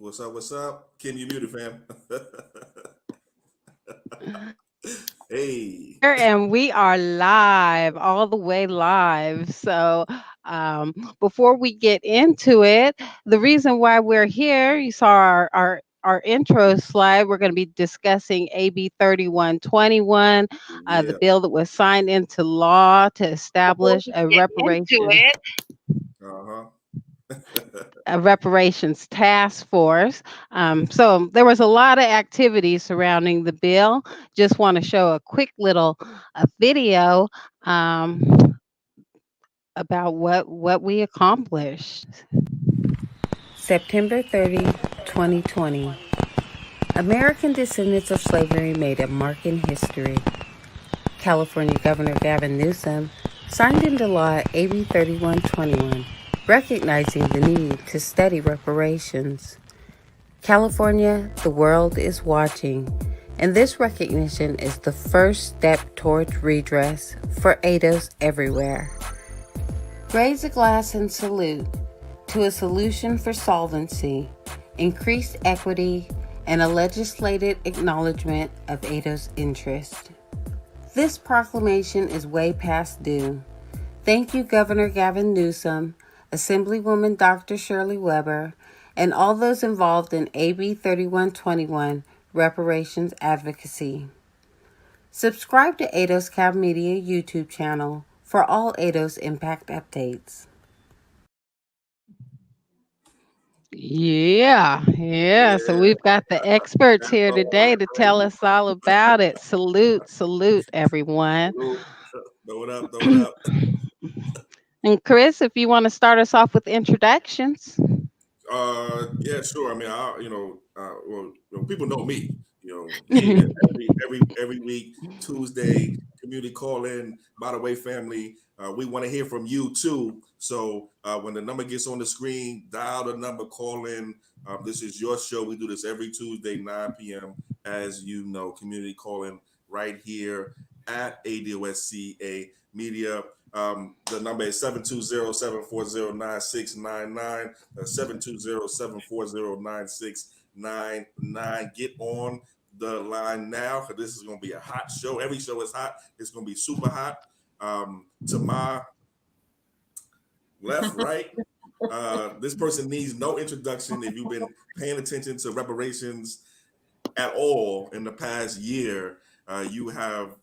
What's up? What's up? Kim, you muted, fam. Hey. And we are live, all the way live. So, before we get into it, the reason why we're here, you saw our intro slide. We're going to be discussing AB 3121, the Yeah. bill that was signed into law to Before establish we get into it, Uh-huh. a reparations task force. So there was a lot of activity surrounding the bill. Just want to show a quick little video um, about what we accomplished. September 30, 2020. American descendants of slavery made a mark in history. California Governor Gavin Newsom signed into law AB 3121, recognizing the need to study reparations. California, the world is watching, and this recognition is the first step towards redress for ADOS everywhere. Raise a glass and salute to a solution for solvency, increased equity, and a legislated acknowledgement of ADOS interest. This proclamation is way past due. Thank you, Governor Gavin Newsom, Assemblywoman Dr. Shirley Weber, and all those involved in AB 3121 reparations advocacy. Subscribe to ADOS Cab Media YouTube channel for all ADOS impact updates. Yeah. So we've got the experts here today to tell us all about it. Salute, everyone. Throw it up, throw it up. And Chris, if you want to start us off with introductions. Yeah, sure. I mean, people know me. Here every week, Tuesday, community call in. By the way, family, we want to hear from you too. So when the number gets on the screen, dial the number, call in. This is your show. We do this every Tuesday, 9 p.m. As you know, community call in right here at ADOSCA Media. The number is 720-740-9699. 720-740-9699. Get on the line now, because this is going to be a hot show. Every show is hot. It's going to be super hot. To my left, right, this person needs no introduction. If you've been paying attention to reparations at all in the past year, you have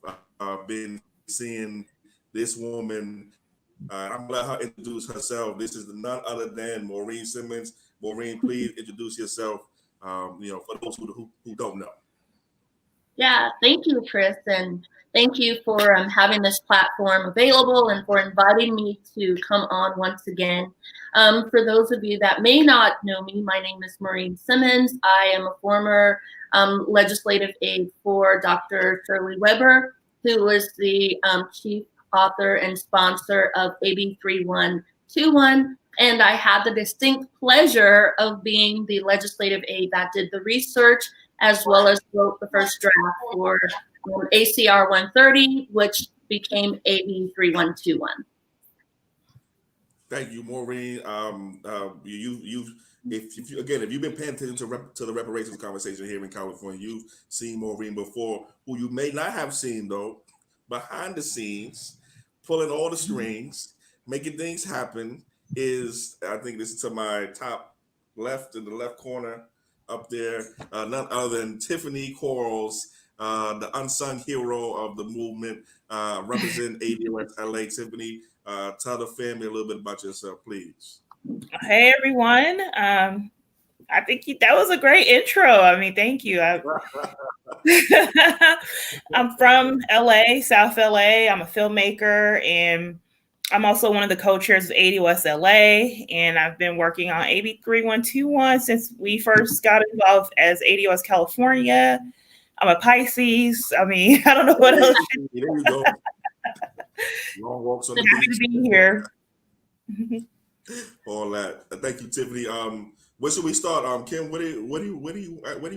been seeing this woman. I'm gonna let her introduce herself. This is none other than Maureen Simmons. Maureen, please introduce yourself. For those who don't know. yeah, thank you, Chris, and thank you for having this platform available and for inviting me to come on once again. For those of you that may not know me, my name is Maureen Simmons. I am a former legislative aide for Dr. Shirley Weber, who was the chief author and sponsor of AB 3121. And I had the distinct pleasure of being the legislative aide that did the research, as well as wrote the first draft for ACR 130, which became AB 3121. Thank you, Maureen. If you've been paying attention to the reparations conversation here in California, you've seen Maureen before. Who you may not have seen though, behind the scenes, pulling all the strings, making things happen, is, I think this is to my top left, in the left corner up there, none other than Tiffany Quarles, the unsung hero of the movement, representing ADOS LA. Tiffany, tell the family a little bit about yourself, please. Hey, everyone. I think that was a great intro. I mean, thank you. I'm from LA, South LA. I'm a filmmaker, and I'm also one of the co-chairs of ADOS LA, and I've been working on AB 3121 since we first got involved as ADOS California. I'm a Pisces. I mean, I don't know what else. There you go. Long walks on the Happy beach. to be here. All that. Thank you, Tiffany. Where should we start? Kim, where do you want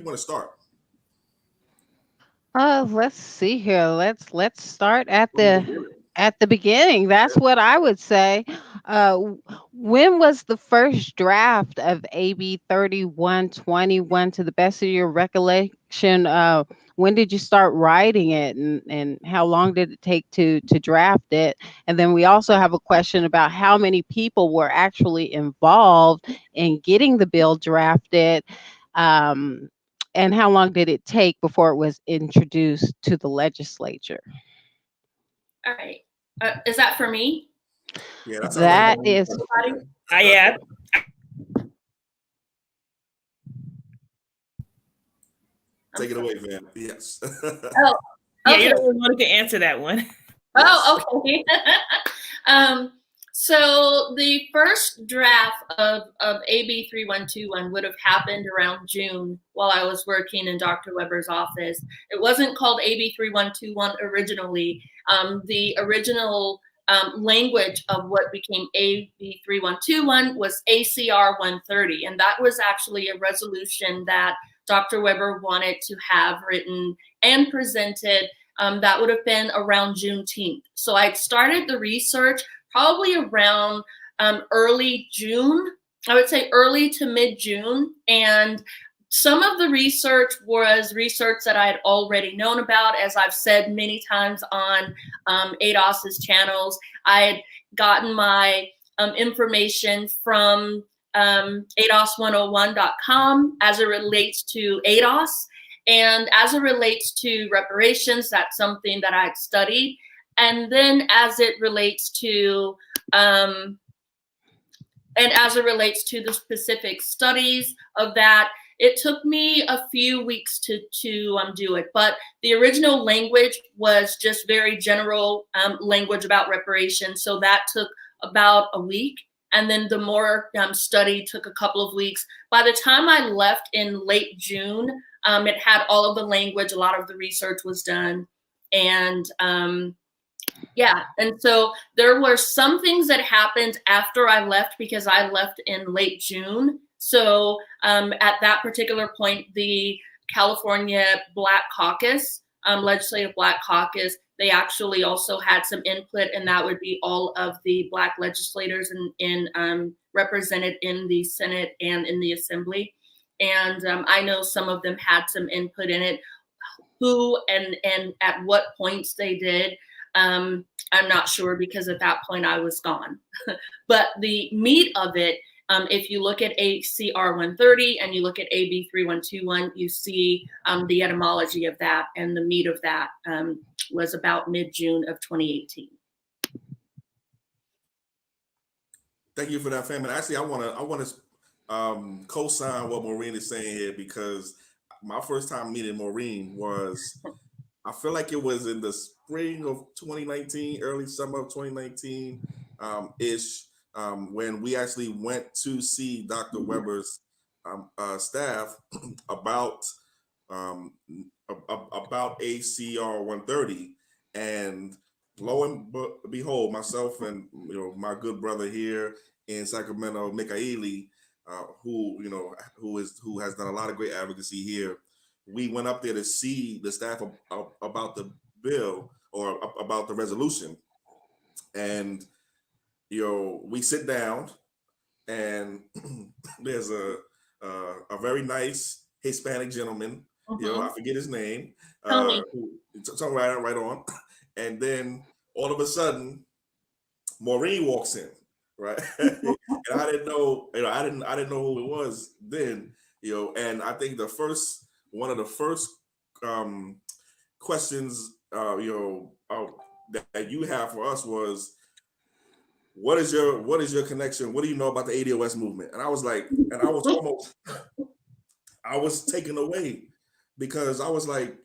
to start? Let's see here. Let's start at the beginning. That's what I would say. When was the first draft of AB 3121, to the best of your recollection? When did you start writing it, and how long did it take to draft it? And then we also have a question about how many people were actually involved in getting the bill drafted, um, and how long did it take before it was introduced to the legislature? All right. Is that for me? Yeah, that sounds like That Maureen is first, Everybody? Yeah. I'm Take it sorry. away, Van. Yes. Oh, Yeah, okay. you're the one who can answer that one. Oh, okay. um, so the first draft of AB 3121 would have happened around June while I was working in Dr. Weber's office. It wasn't called AB 3121 originally. The original language of what became AB 3121 was ACR 130, and that was actually a resolution that Dr. Weber wanted to have written and presented. That would have been around Juneteenth. So I started the research probably around early June. I would say early to mid-June. And some of the research was research that I had already known about. As I've said many times on ADOS's channels, I had gotten my information from ADOS101.com as it relates to ADOS. And as it relates to reparations, that's something that I'd studied. And then as it relates to the specific studies of that, it took me a few weeks to do it. But the original language was just very general language about reparations. So that took about a week. And then the more study took a couple of weeks. By the time I left in late June, it had all of the language, a lot of the research was done. And yeah, and so there were some things that happened after I left because I left in late June. So at that particular point, the California Black Caucus, Legislative Black Caucus, they actually also had some input, and that would be all of the Black legislators represented in the Senate and in the Assembly. And I know some of them had some input in it. Who and at what points they did, I'm not sure, because at that point I was gone. But the meat of it, if you look at ACR 130 and you look at AB 3121, you see the etymology of that, and the meat of that was about mid-June of 2018. Thank you for that, fam. And actually, I want to co-sign what Maureen is saying here, because my first time meeting Maureen was, I feel like it was in the spring of 2019, early summer of 2019 ish, when we actually went to see Dr. Weber's staff about about ACR 130, and lo and behold, myself and my good brother here in Sacramento, Mikaeli, who has done a lot of great advocacy here. We went up there to see the staff about the bill, or about the resolution, and we sit down, and there's a very nice Hispanic gentleman. I forget his name. Tony. Right on. And then all of a sudden, Maureen walks in, right? And I didn't know, I didn't know who it was then, And I think one of the first questions, that you have for us was, what is your connection? What do you know about the ADOS movement? And I was like, I was taken away, because I was like,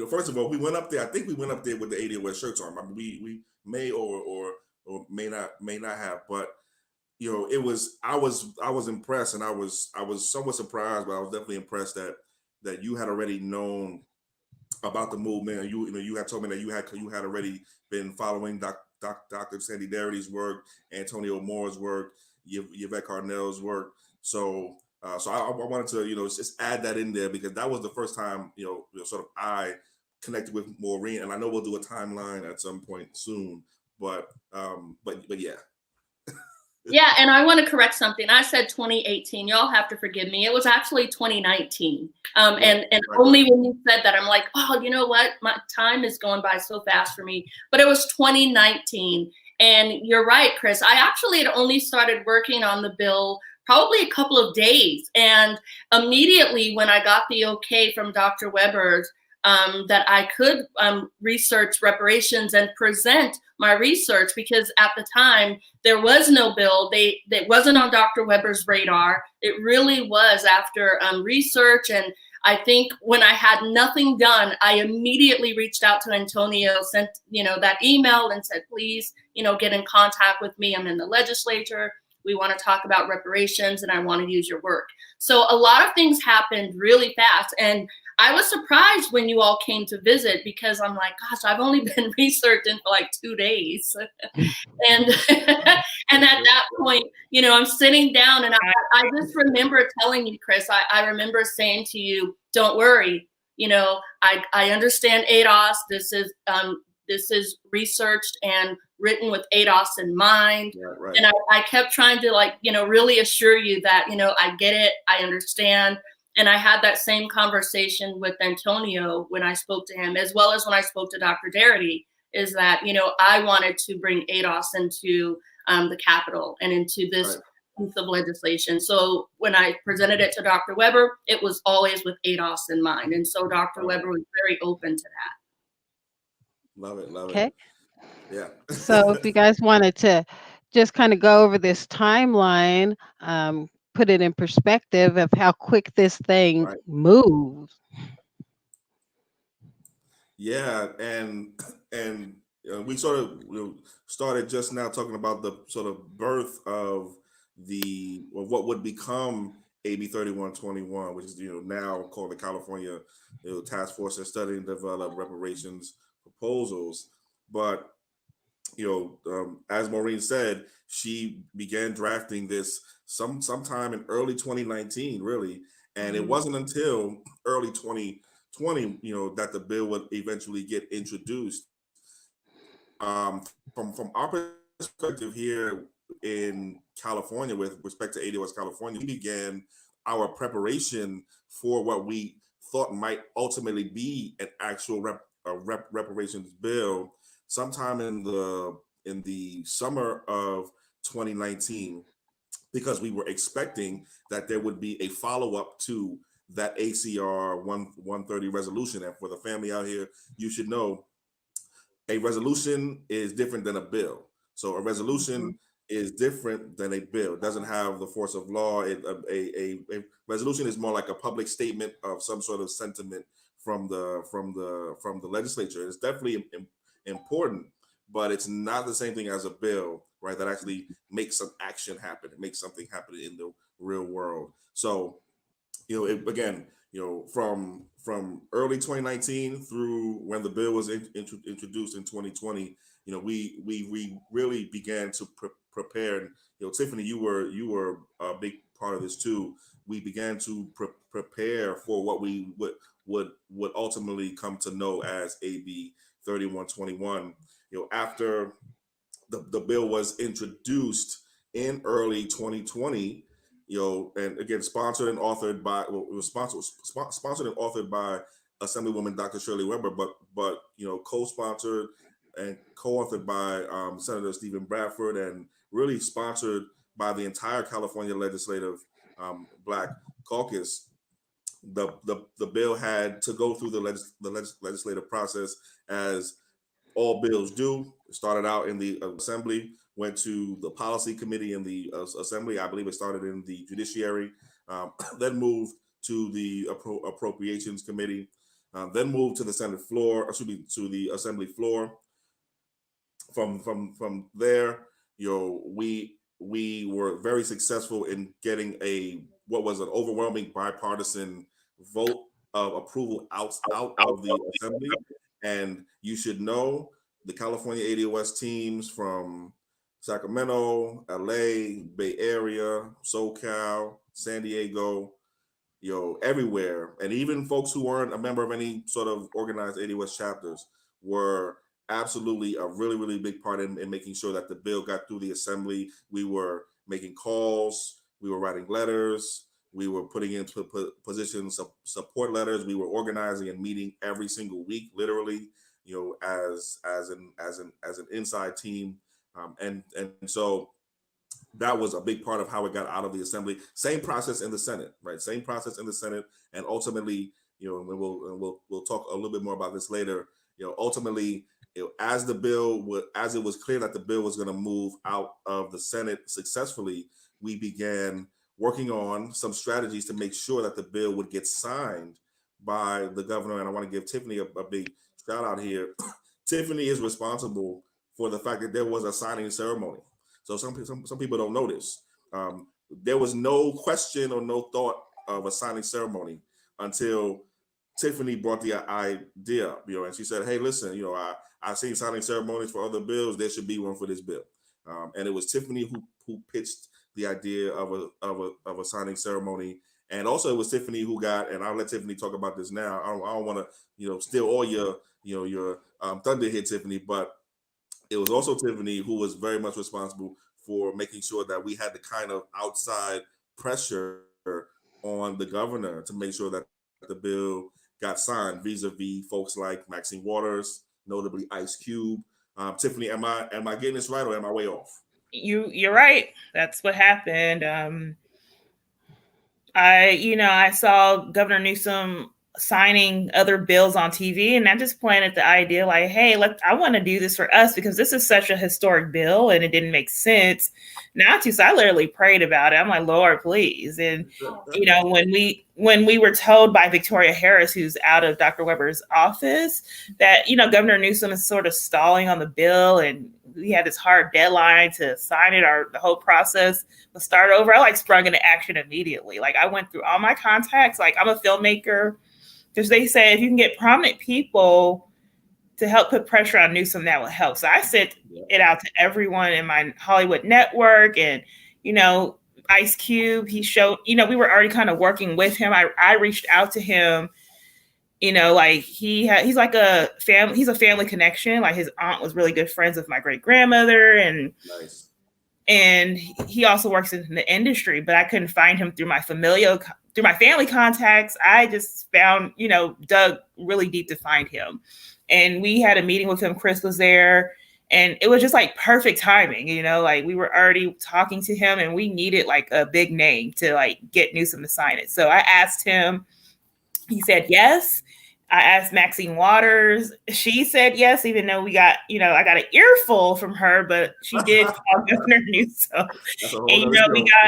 first of all, we went up there. I think we went up there with the ADOS shirts on. I mean, we may or may not have, but it was, I was impressed, and I was somewhat surprised, but I was definitely impressed that you had already known about the movement, and you had told me that you had already been following Dr. Sandy Darity's work, Antonio Moore's work, Yvette Carnell's work. So I wanted to just add that in there, because that was the first time sort of I connected with Maureen, and I know we'll do a timeline at some point soon. But yeah. Yeah, and I want to correct something. I said 2018. Y'all have to forgive me. It was actually 2019. And only when you said that, I'm like, oh, you know what? My time is going by so fast for me. But it was 2019. And you're right, Chris. I actually had only started working on the bill probably a couple of days. And immediately when I got the okay from Dr. Weber's, that I could research reparations and present my research, because at the time there was no bill. That wasn't on Dr. Weber's radar. It really was after research. And I think when I had nothing done, I immediately reached out to Antonio, sent that email and said, please, get in contact with me. I'm in the legislature. We want to talk about reparations and I want to use your work. So a lot of things happened really fast. And I was surprised when you all came to visit, because I'm like, gosh, I've only been researching for like 2 days. And and at that point, I'm sitting down and I just remember telling you, Chris, I remember saying to you, don't worry, I understand ADOS. This is researched and written with ADOS in mind. Yeah, right. And I kept trying to really assure you that, I get it, I understand. And I had that same conversation with Antonio when I spoke to him, as well as when I spoke to Dr. Darity, is that, I wanted to bring ADOS into the Capitol and into this piece of legislation. So when I presented it to Dr. Weber, it was always with ADOS in mind. And so Dr. Weber was very open to that. Love it. Okay. Yeah. So if you guys wanted to just kind of go over this timeline, put it in perspective of how quick this thing moves. Yeah, and we sort of started just now talking about the sort of birth of what would become AB 3121, which is now called the California Task Force that study and develop reparations proposals. But as Maureen said, she began drafting this sometime in early 2019, really, and it wasn't until early 2020, that the bill would eventually get introduced. From our perspective here in California, with respect to ADOS California, we began our preparation for what we thought might ultimately be an actual reparations bill sometime in the summer of 2019, because we were expecting that there would be a follow-up to that ACR 130 resolution. And for the family out here, you should know a resolution is different than a bill. So a resolution is different than a bill. It doesn't have the force of law. A resolution is more like a public statement of some sort of sentiment from the legislature. It's definitely important, but it's not the same thing as a bill, right? That actually makes some action happen. It makes something happen in the real world. So, from early 2019 through when the bill was introduced in 2020, we really began to prepare. And, Tiffany, you were a big part of this too. We began to prepare for what we would ultimately come to know as AB 3121. After the bill was introduced in early 2020, and again, sponsored and authored by, it was sponsored and authored by Assemblywoman Dr. Shirley Weber, but co-sponsored and co-authored by Senator Stephen Bradford, and really sponsored by the entire California Legislative Black Caucus. The bill had to go through the legislative process, as all bills do. It started out in the Assembly, went to the Policy Committee in the Assembly. I believe it started in the Judiciary, then moved to the Appropriations Committee, then moved to the Senate floor, to the Assembly floor. From there, we were very successful in getting what was an overwhelming bipartisan vote of approval out of the Assembly. And you should know the California ADOS teams from Sacramento, LA, Bay Area, SoCal, San Diego, everywhere. And even folks who weren't a member of any sort of organized ADOS chapters were absolutely a really, really big part in making sure that the bill got through the Assembly. We were making calls, we were writing letters, we were putting into positions of support letters, we were organizing and meeting every single week, literally, as an inside team, and so that was a big part of how it got out of the assembly. Same process in the Senate, right? Same process in the Senate, and ultimately, and we'll talk a little bit more about this later. Ultimately, as it was clear that the bill was going to move out of the Senate successfully, we began working on some strategies to make sure that the bill would get signed by the governor. And I want to give Tiffany a big shout out here. Tiffany is responsible for the fact that there was a signing ceremony. So some people don't know this. There was no question or no thought of a signing ceremony until Tiffany brought the idea up, and she said, "Hey, listen, I've seen signing ceremonies for other bills. There should be one for this bill." And it was Tiffany who pitched the idea of a signing ceremony, and also it was Tiffany who got. And I'll let Tiffany talk about this now. I don't want to steal all your thunder here, Tiffany, but it was also Tiffany who was very much responsible for making sure that we had the kind of outside pressure on the governor to make sure that the bill got signed vis-a-vis folks like Maxine Waters, notably Ice Cube. Tiffany, am I getting this right, or am I way off? You're right. That's what happened. I saw Governor Newsom signing other bills on TV, and I just planted the idea like, hey, I want to do this for us because this is such a historic bill and it didn't make sense not to. So I literally prayed about it. I'm like, Lord, please. And when we were told by Victoria Harris, who's out of Dr. Weber's office, that Governor Newsom is sort of stalling on the bill and we had this hard deadline to sign it, the whole process will start over, I sprung into action immediately. I went through all my contacts. I'm a filmmaker. Because they say if you can get prominent people to help put pressure on Newsom, that will help. So I sent it out to everyone in my Hollywood network, and Ice Cube. He showed, we were already kind of working with him. I reached out to him. He's like a family. He's a family connection. His aunt was really good friends with my great grandmother, and nice. And he also works in the industry, but I couldn't find him through my family contacts. I just found, dug really deep to find him. And we had a meeting with him. Chris was there, and it was just perfect timing. We were already talking to him, and we needed a big name to get Newsom to sign it. So I asked him, he said yes. I asked Maxine Waters. She said yes, even though we got, I got an earful from her, but she did call Governor Newsom. That's a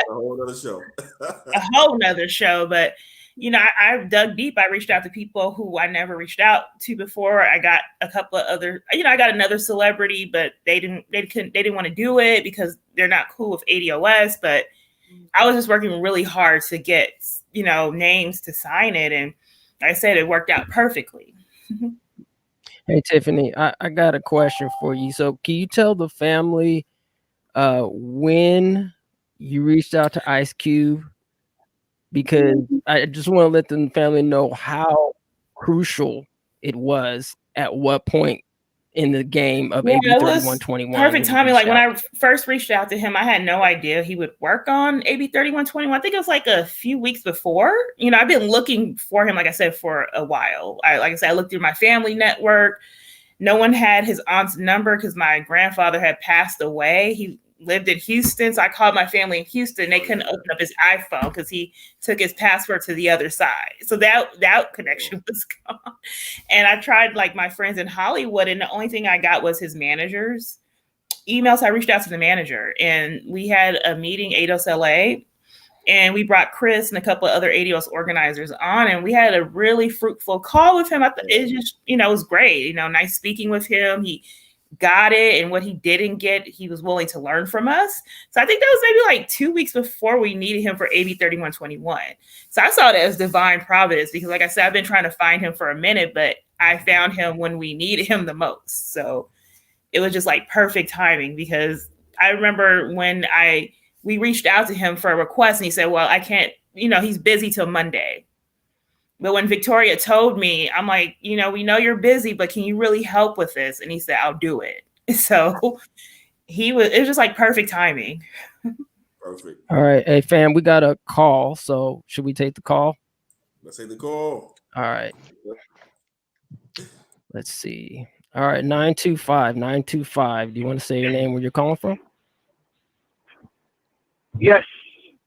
whole other show. A whole nother show. But, I dug deep. I reached out to people who I never reached out to before. I got a couple of other, I got another celebrity, but they didn't want to do it because they're not cool with ADOS. But I was just working really hard to get, names to sign it. And I said it worked out perfectly. Hey, Tiffany, I got a question for you. So can you tell the family when you reached out to Ice Cube? Because I just want to let the family know how crucial it was at what point in the game of AB3121. Perfect timing. When I first reached out to him, I had no idea he would work on AB3121. I think it was a few weeks before. I've been looking for him, like I said, for a while. I looked through my family network. No one had his aunt's number because my grandfather had passed away. He lived in Houston. So I called my family in Houston. They couldn't open up his iPhone because he took his password to the other side. So that connection was gone. And I tried my friends in Hollywood, and the only thing I got was his manager's emails. I reached out to the manager, and we had a meeting, ADOS LA, and we brought Chris and a couple of other ADOS organizers on, and we had a really fruitful call with him. I thought it just, it was great. Nice speaking with him. He got it, and what he didn't get, he was willing to learn from us. So I think that was maybe 2 weeks before we needed him for AB3121. So I saw it as divine providence because, like I said, I've been trying to find him for a minute, but I found him when we needed him the most. So it was just perfect timing, because I remember when we reached out to him for a request, and he said, well, I can't, he's busy till Monday. But when Victoria told me, I'm like, we know you're busy, but can you really help with this? And he said, I'll do it. So it was just perfect timing. Perfect. All right. Hey, fam, we got a call. So should we take the call? Let's take the call. All right. Let's see. All right. 925. Do you want to say your name, where you're calling from? Yes.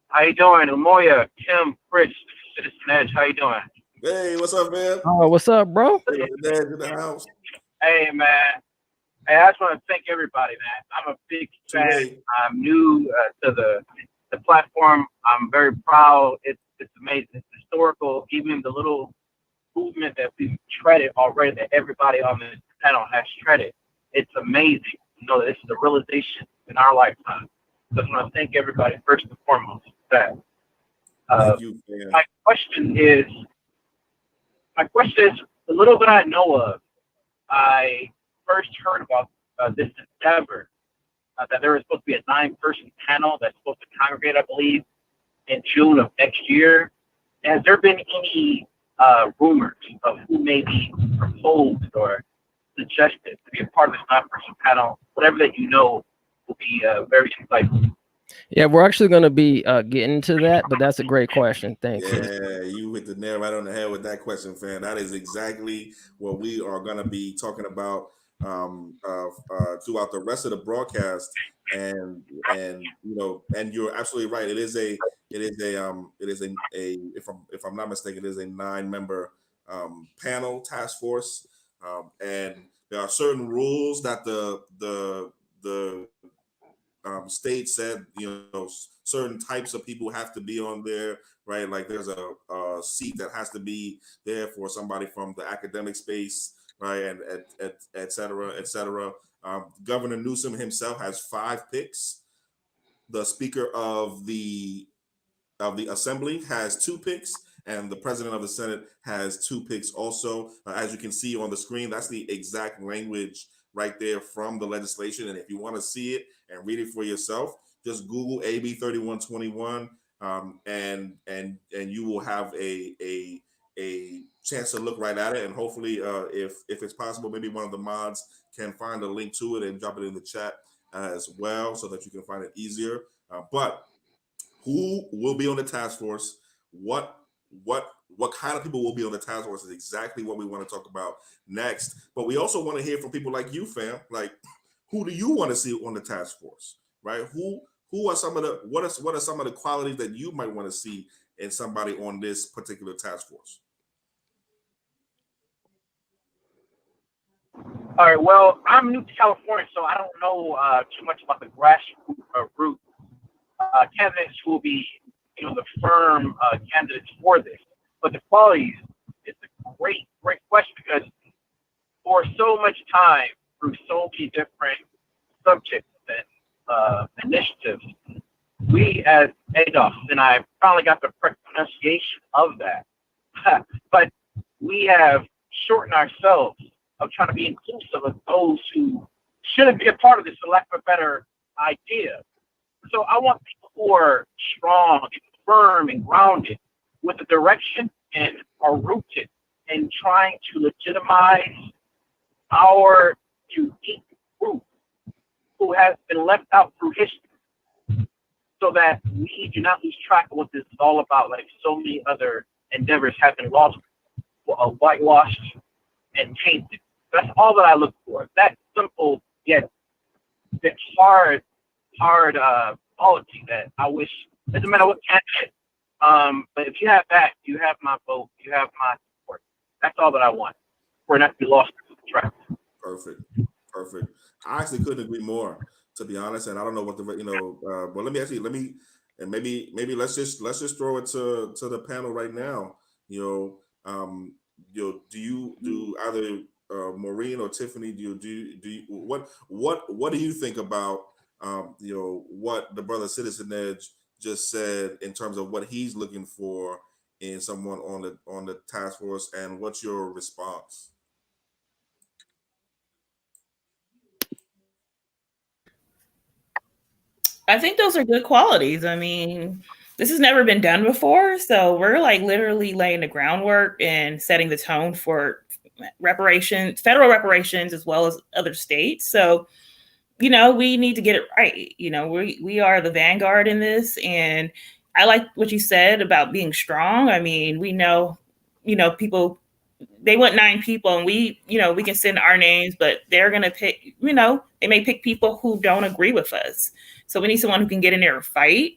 How you doing? Umoya, Tim, Chris, Citizen Edge. How you doing? Hey, what's up, man? Oh, what's up, bro? Hey, Dad in the house. Hey, man. Hey, I just want to thank everybody, man. I'm a big fan. I'm new to the platform. I'm very proud. It's amazing. It's historical. Even the little movement that we've treaded already, that everybody on this panel has treaded. It's amazing. You know, this is a realization in our lifetime. So I want to thank everybody first and foremost for that. Thank you, man. My question is, the little bit I know of, I first heard about this endeavor, that there was supposed to be a 9-person panel that's supposed to congregate, I believe, in June of next year. Has there been any rumors of who may be proposed or suggested to be a part of this 9-person panel? Whatever that you know will be very insightful. Yeah, we're actually going to be getting to that, but that's a great question. Thanks. Yeah, you hit the nail right on the head with that question, fan. That is exactly what we are going to be talking about throughout the rest of the broadcast. And you know, and you're absolutely right. It is a if I'm not mistaken, it is a 9-member panel task force, and there are certain rules that the state said, you know, certain types of people have to be on there, right? Like there's a seat that has to be there for somebody from the academic space, right? And et cetera, et cetera. Governor Newsom himself has 5 picks. The Speaker of the Assembly has 2 picks, and the President of the Senate has 2 picks also. As you can see on the screen, that's the exact language right there from the legislation. And if you want to see it and read it for yourself, just Google AB3121, and you will have a chance to look right at it. And hopefully, if it's possible, maybe one of the mods can find a link to it and drop it in the chat as well, so that you can find it easier. But who will be on the task force? What kind of people will be on the task force is exactly what we want to talk about next. But we also want to hear from people like you, fam. Like, who do you want to see on the task force, right? Who are some of the what are some of the qualities that you might want to see in somebody on this particular task force? All right. Well, I'm new to California, so I don't know too much about the grassroots candidates who will be, you know, the firm candidates for this. But the qualities, it's a great question, because for so much time, through so many different subjects and initiatives, we as ADOS, and I finally got the correct pronunciation of that, but we have shortened ourselves of trying to be inclusive of those who shouldn't be a part of this, for lack of a better idea. So I want people who are strong and firm and grounded with a direction and are rooted in trying to legitimize our unique group who has been left out through history, so that we do not lose track of what this is all about, like so many other endeavors have been lost, whitewashed, and tainted. That's all that I look for. That simple yet that hard quality that I wish, doesn't matter what candidate, but if you have that, you have my vote, you have my support. That's all that I want, for not to be lost in the track. Perfect. I actually couldn't agree more, to be honest. And I don't know what but maybe let's just throw it to the panel right now. Do either Maureen or Tiffany, what do you think about what the brother Citizen Edge just said in terms of what he's looking for in someone on the task force, and what's your response? I think those are good qualities. I mean, this has never been done before, so we're like literally laying the groundwork and setting the tone for reparations, federal reparations, as well as other states. So we need to get it right. We are the vanguard in this, and I like what you said about being strong. I mean, we know, people, they want 9 people, and we can send our names, but they're going to pick, they may pick people who don't agree with us. So we need someone who can get in there and fight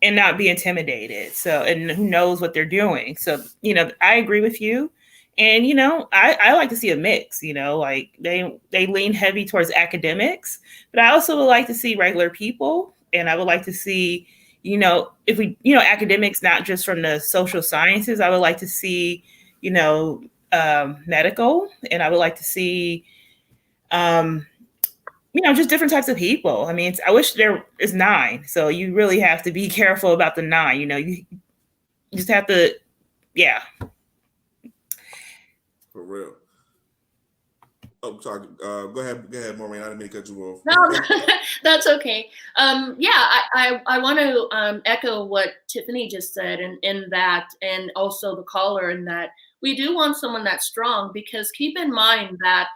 and not be intimidated. So, and who knows what they're doing. So, I agree with you. And, I like to see a mix, like they lean heavy towards academics, but I also would like to see regular people. And I would like to see, if we, academics, not just from the social sciences, I would like to see, medical, and I would like to see, just different types of people. I mean, I wish there is 9. So you really have to be careful about the 9, you just have to, yeah. For real. Oh, sorry. Go ahead, Maureen. I didn't mean to cut you off. No, that's okay. I want to echo what Tiffany just said, in that, and also the caller, in that we do want someone that's strong, because keep in mind that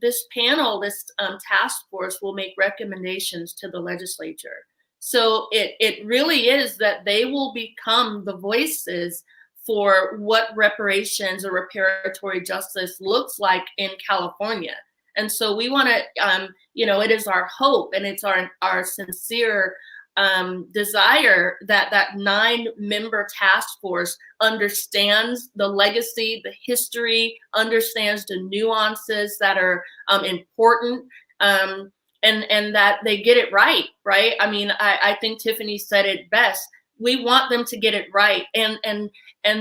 this panel, this task force, will make recommendations to the legislature. So it really is that they will become the voices for what reparations or reparatory justice looks like in California. And so we want to, it is our hope, and it's our sincere desire that 9-member task force understands the legacy, the history, understands the nuances that are important, and that they get it right. I mean, I think Tiffany said it best. We want them to get it right, and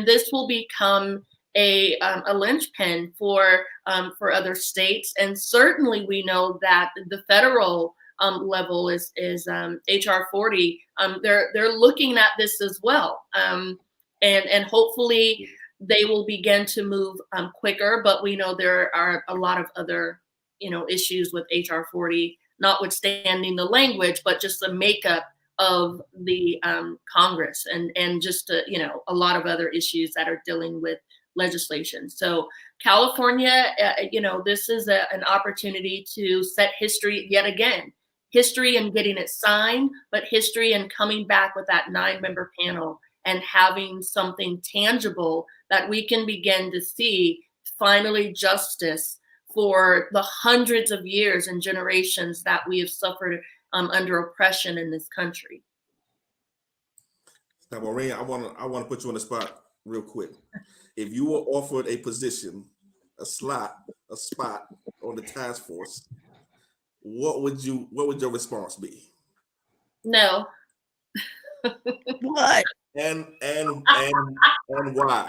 this will become a linchpin for other states. And certainly we know that the federal level is HR 40. They're looking at this as well, and hopefully they will begin to move quicker. But we know there are a lot of other issues with HR 40, notwithstanding the language, but just the makeup of the Congress, and just a lot of other issues that are dealing with legislation. So California, this is an opportunity to set history yet again. History in getting it signed, but history in coming back with that 9-member panel and having something tangible that we can begin to see, finally, justice for the hundreds of years and generations that we have suffered under oppression in this country. Now, Maureen, I want to put you on the spot real quick. If you were offered a position, a spot on the task force, what would your response be? No. What? And why?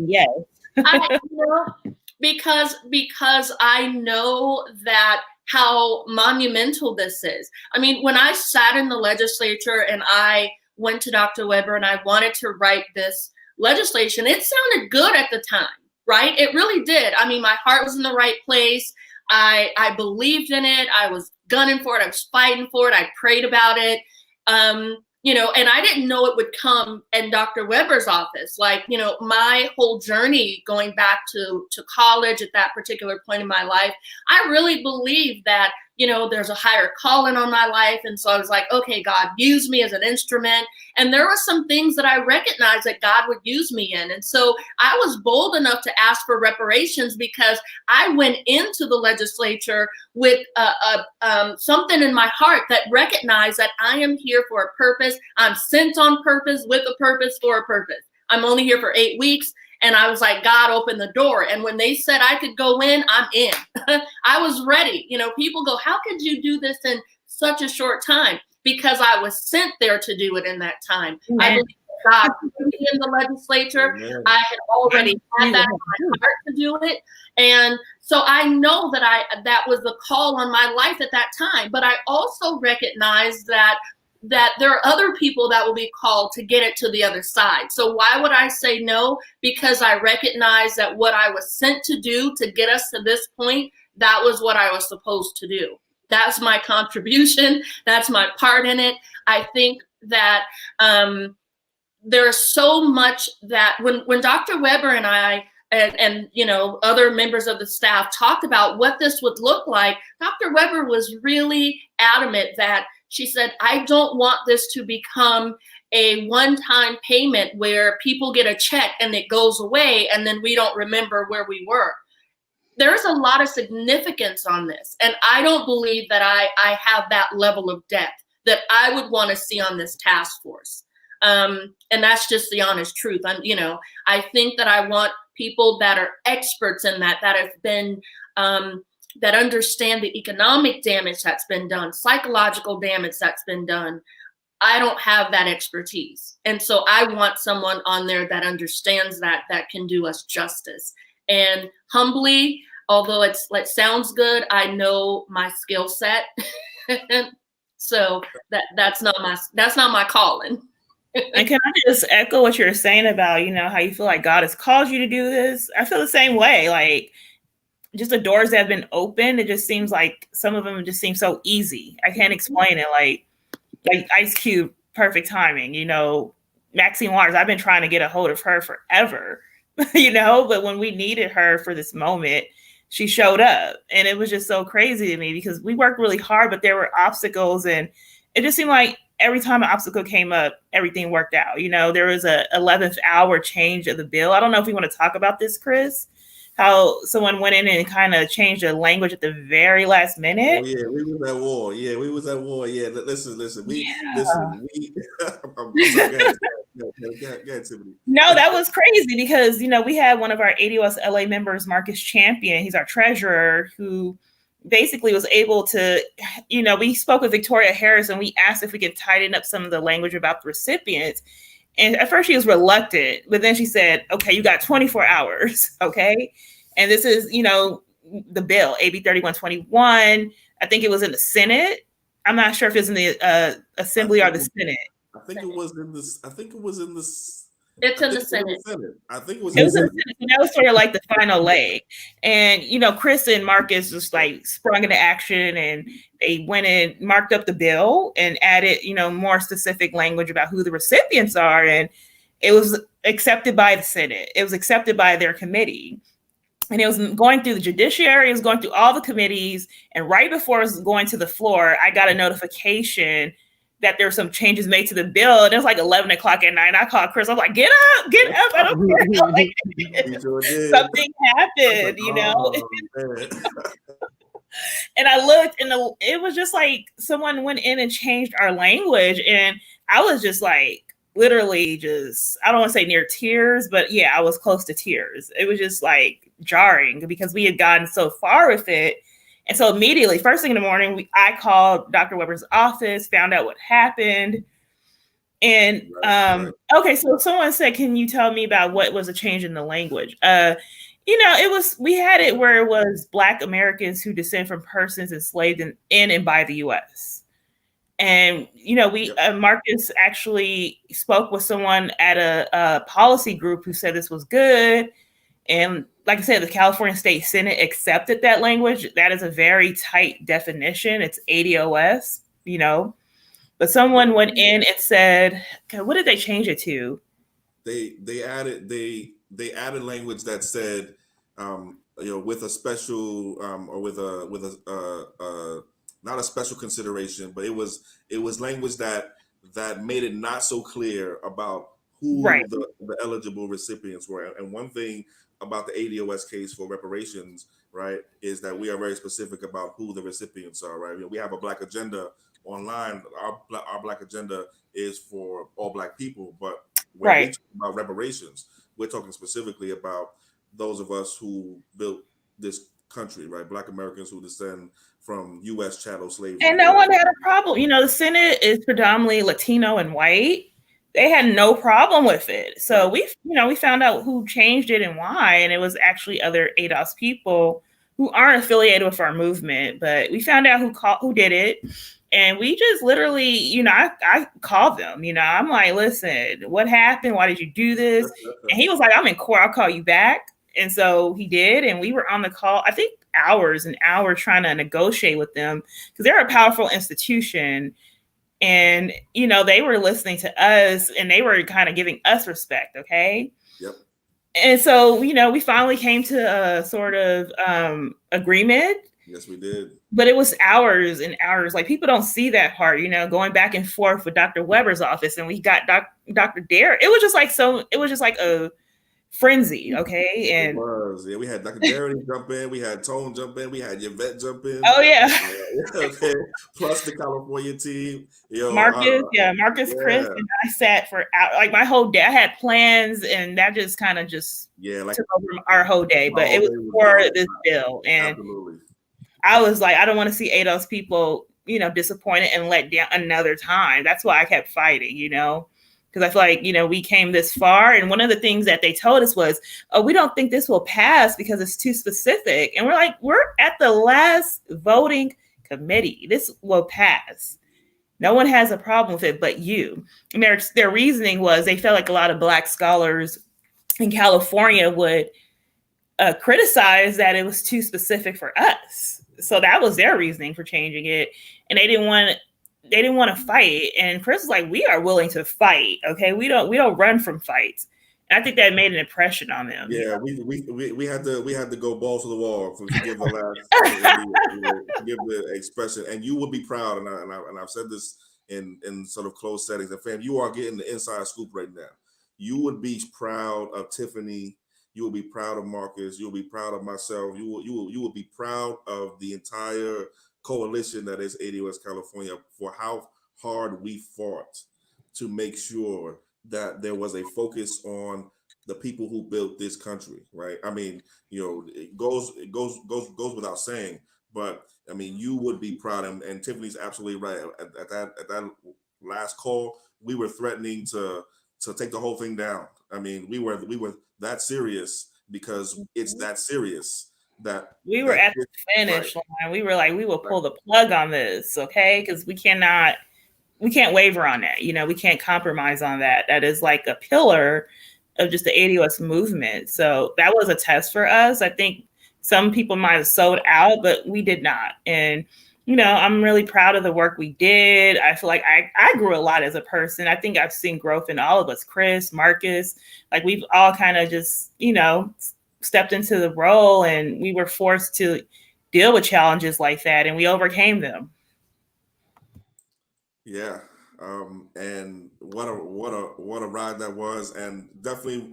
Yes. Because I know that how monumental this is. I mean, when I sat in the legislature and I went to Dr. Weber and I wanted to write this legislation, it sounded good at the time, right? It really did. I mean, my heart was in the right place. I believed in it. I was gunning for it. I was fighting for it. I prayed about it. And I didn't know it would come in Dr. Weber's office. Like, my whole journey going back to college at that particular point in my life, I really believed that, there's a higher calling on my life. And so I was like, okay, God, use me as an instrument. And there were some things that I recognized that God would use me in. And so I was bold enough to ask for reparations, because I went into the legislature with something in my heart that recognized that I am here for a purpose. I'm sent on purpose, with a purpose, for a purpose. I'm only here for 8 weeks. And I was like, God, open the door. And when they said I could go in, I'm in. I was ready. People go, how could you do this in such a short time? Because I was sent there to do it in that time. Amen. I believe God put me in the legislature. Amen. I had already had that in my heart to do it. And so I know that that was the call on my life at that time. But I also recognized that there are other people that will be called to get it to the other side. So why would I say no? Because I recognize that what I was sent to do to get us to this point, that was what I was supposed to do. That's my contribution. That's my part in it. I think that there's so much that when Dr. Weber and I and you know, other members of the staff talked about what this would look like, Dr. Weber was really adamant that she said, I don't want this to become a one-time payment where people get a check and it goes away and then we don't remember where we were. There's a lot of significance on this. And I don't believe that I have that level of depth that I would want to see on this task force. And that's just the honest truth. You know, I think that I want people that are experts in that have been, that understand the economic damage that's been done, psychological damage that's been done. I don't have that expertise. And so I want someone on there that understands that can do us justice. And humbly, although it sounds good, I know my skill set. So that's not my calling. And can I just echo what you're saying about, you know, how you feel like God has called you to do this? I feel the same way. Like, just the doors that have been opened, it just seems like some of them just seem so easy. I can't explain it. Like Ice Cube, perfect timing. You know, Maxine Waters, I've been trying to get a hold of her forever, you know, but when we needed her for this moment, she showed up. And it was just so crazy to me because we worked really hard, but there were obstacles. And it just seemed like every time an obstacle came up, everything worked out. You know, there was a 11th hour change of the bill. I don't know if we want to talk about this, Chris, how someone went in and kind of changed the language at the very last minute. Oh yeah, we was at war. Yeah, we was at war. Yeah, listen. No, that was crazy because, you know, we had one of our ADOS LA members, Marcus Champion. He's our treasurer, who basically was able to, you know, we spoke with Victoria Harris and we asked if we could tighten up some of the language about the recipients. And at first she was reluctant, but then she said, okay, you got 24 hours. Okay. And this is, you know, the bill, AB3121. I think it was in the Senate. I'm not sure if it's in the Assembly or the Senate. I think it was in this. It's in the Senate. I think it was in the Senate. That was sort of like the final leg. And, you know, Chris and Marcus just like sprung into action and they went and marked up the bill and added, you know, more specific language about who the recipients are. And it was accepted by the Senate. It was accepted by their committee. And it was going through the judiciary, it was going through all the committees. And right before it was going to the floor, I got a notification that there were some changes made to the bill. And it was like 11 o'clock at night. I called Chris. I was like, get up. I don't care. Something happened, you know? And I looked and it was just like someone went in and changed our language. And I was just like, literally just, I don't want to say near tears, but yeah, I was close to tears. It was just like jarring because we had gotten so far with it. And so immediately, first thing in the morning, I called Dr. Weber's office, found out what happened. And okay, so someone said, can you tell me about what was a change in the language? You know, we had it where it was Black Americans who descend from persons enslaved in and by the U.S. And, you know, Marcus actually spoke with someone at a policy group who said this was good. And like I said, the California State Senate accepted that language. That is a very tight definition. It's ADOS, you know. But someone went in and said, okay, what did they change it to? They added language that said, you know, with a special or with a not a special consideration, but it was language that made it not so clear about who the eligible recipients were. And one thing about the ADOS case for reparations, right, is that we are very specific about who the recipients are, right? We have a Black agenda online. Our Black agenda is for all Black people, but when we talk about reparations, we're talking specifically about those of us who built this country, right? Black Americans who descend from U.S. chattel slavery. And no one had a problem. You know, the Senate is predominantly Latino and white. They had no problem with it. So we found out who changed it and why. And it was actually other ADOS people who aren't affiliated with our movement. But we found out who did it. And we just literally, you know, I called them, you know, I'm like, listen, what happened? Why did you do this? And he was like, I'm in court. I'll call you back. And so he did. And we were on the call, I think hours and hours trying to negotiate with them because they're a powerful institution. And, you know, they were listening to us and they were kind of giving us respect. Okay. Yep. And so, you know, we finally came to a sort of agreement. Yes, we did. But it was hours and hours. Like, people don't see that part, you know, going back and forth with Dr. Weber's office, and we got Dr. Dare. It was just like a frenzy, okay? And it was. Yeah, we had Dr. Darity jump in, we had Tone jump in, we had Yvette jump in. Oh yeah. Okay. Plus the California team. Marcus, Chris, and I sat for like my whole day. I had plans, and that just kind of took over our whole day. But it was for this bill, and absolutely. I was like, I don't want to see those people, you know, disappointed and let down another time. That's why I kept fighting, you know, because I feel like, you know, we came this far. And one of the things that they told us was, oh, we don't think this will pass because it's too specific. And we're like, we're at the last voting committee. This will pass. No one has a problem with it but you. And their reasoning was they felt like a lot of Black scholars in California would criticize that it was too specific for us. So that was their reasoning for changing it. And they didn't want to fight. And Chris was like, we are willing to fight. Okay. We don't run from fights. And I think that made an impression on them. Yeah, we had to go balls to the wall to give the last give the expression. And you will be proud, and I've said this in sort of closed settings. And fam, you are getting the inside scoop right now. You would be proud of Tiffany. You will be proud of Marcus. You'll be proud of myself. You will be proud of the entire coalition that is ADOS California for how hard we fought to make sure that there was a focus on the people who built this country, right? I mean, you know, it goes without saying, but I mean, you would be proud, and Tiffany's absolutely right. At that last call, we were threatening to take the whole thing down. I mean, we were that serious because it's that serious that we were at the finish line. We were like, we will pull the plug on this, okay? Because we can't waver on that. You know, we can't compromise on that. That is like a pillar of just the ADOS movement. So that was a test for us. I think some people might have sold out, but we did not. And, you know, I'm really proud of the work we did. I feel like I grew a lot as a person. I think I've seen growth in all of us, Chris, Marcus, like we've all kind of just, you know, stepped into the role, and we were forced to deal with challenges like that, and we overcame them. Yeah. And what a ride that was. And definitely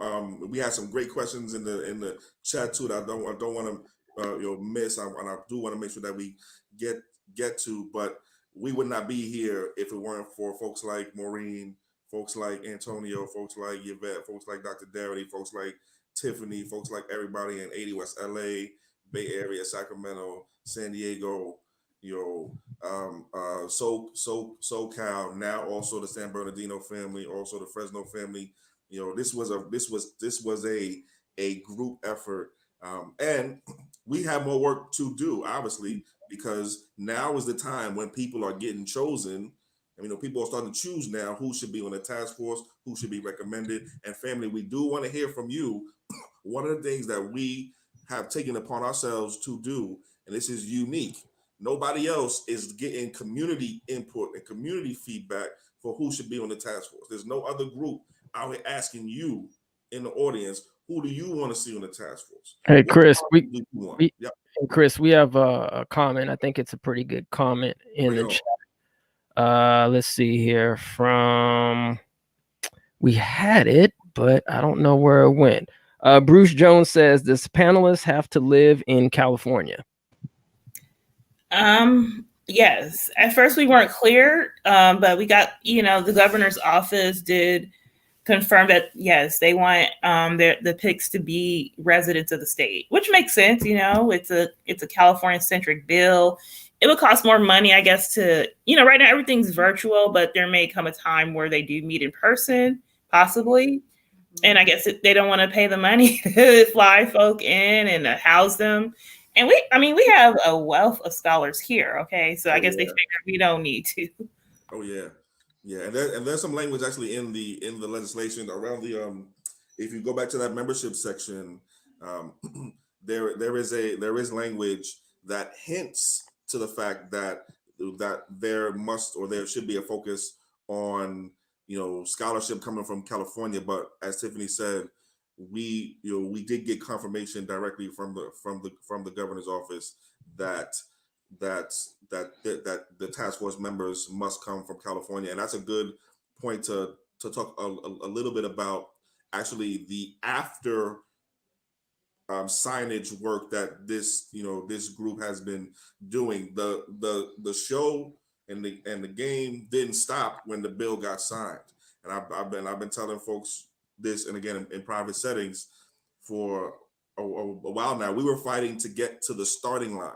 we had some great questions in the chat too that I don't want to miss. And I do want to make sure that we get to, but we would not be here if it weren't for folks like Maureen, folks like Antonio, folks like Yvette, folks like Dr. Darity, folks like Tiffany, folks like everybody in 80 West LA, Bay Area, Sacramento, San Diego, SoCal, now also the San Bernardino family, also the Fresno family. You know, this was a group effort, and we have more work to do, obviously, because now is the time when people are getting chosen. And, you know, people are starting to choose now who should be on the task force, who should be recommended. And family, we do want to hear from you. One of the things that we have taken upon ourselves to do, and this is unique, nobody else is getting community input and community feedback for who should be on the task force. There's no other group out here asking you in the audience, who do you want to see on the task force? Hey, Chris, Chris, we have a comment. I think it's a pretty good comment in the chat. Let's see here we had it, but I don't know where it went. Bruce Jones says, does panelists have to live in California? Yes. At first we weren't clear, but we got, you know, the governor's office did confirm that, yes, they want the picks to be residents of the state, which makes sense. You know, it's a California centric bill. It would cost more money, I guess, to, you know, right now everything's virtual, but there may come a time where they do meet in person, possibly. And I guess they don't want to pay the money to fly folk in and house them. And we have a wealth of scholars here. Okay. So I guess they figure we don't need to. Oh yeah. Yeah. And there's some language actually in the legislation around the, if you go back to that membership section, there is language that hints to the fact that there should be a focus on, you know, scholarship coming from California. But as Tiffany said, we did get confirmation directly from the governor's office that the task force members must come from California, and that's a good point to talk a little bit about actually the after signage work that this group has been doing. The show and the game didn't stop when the bill got signed, and I've been telling folks this, and again in private settings for a while now. We were fighting to get to the starting line,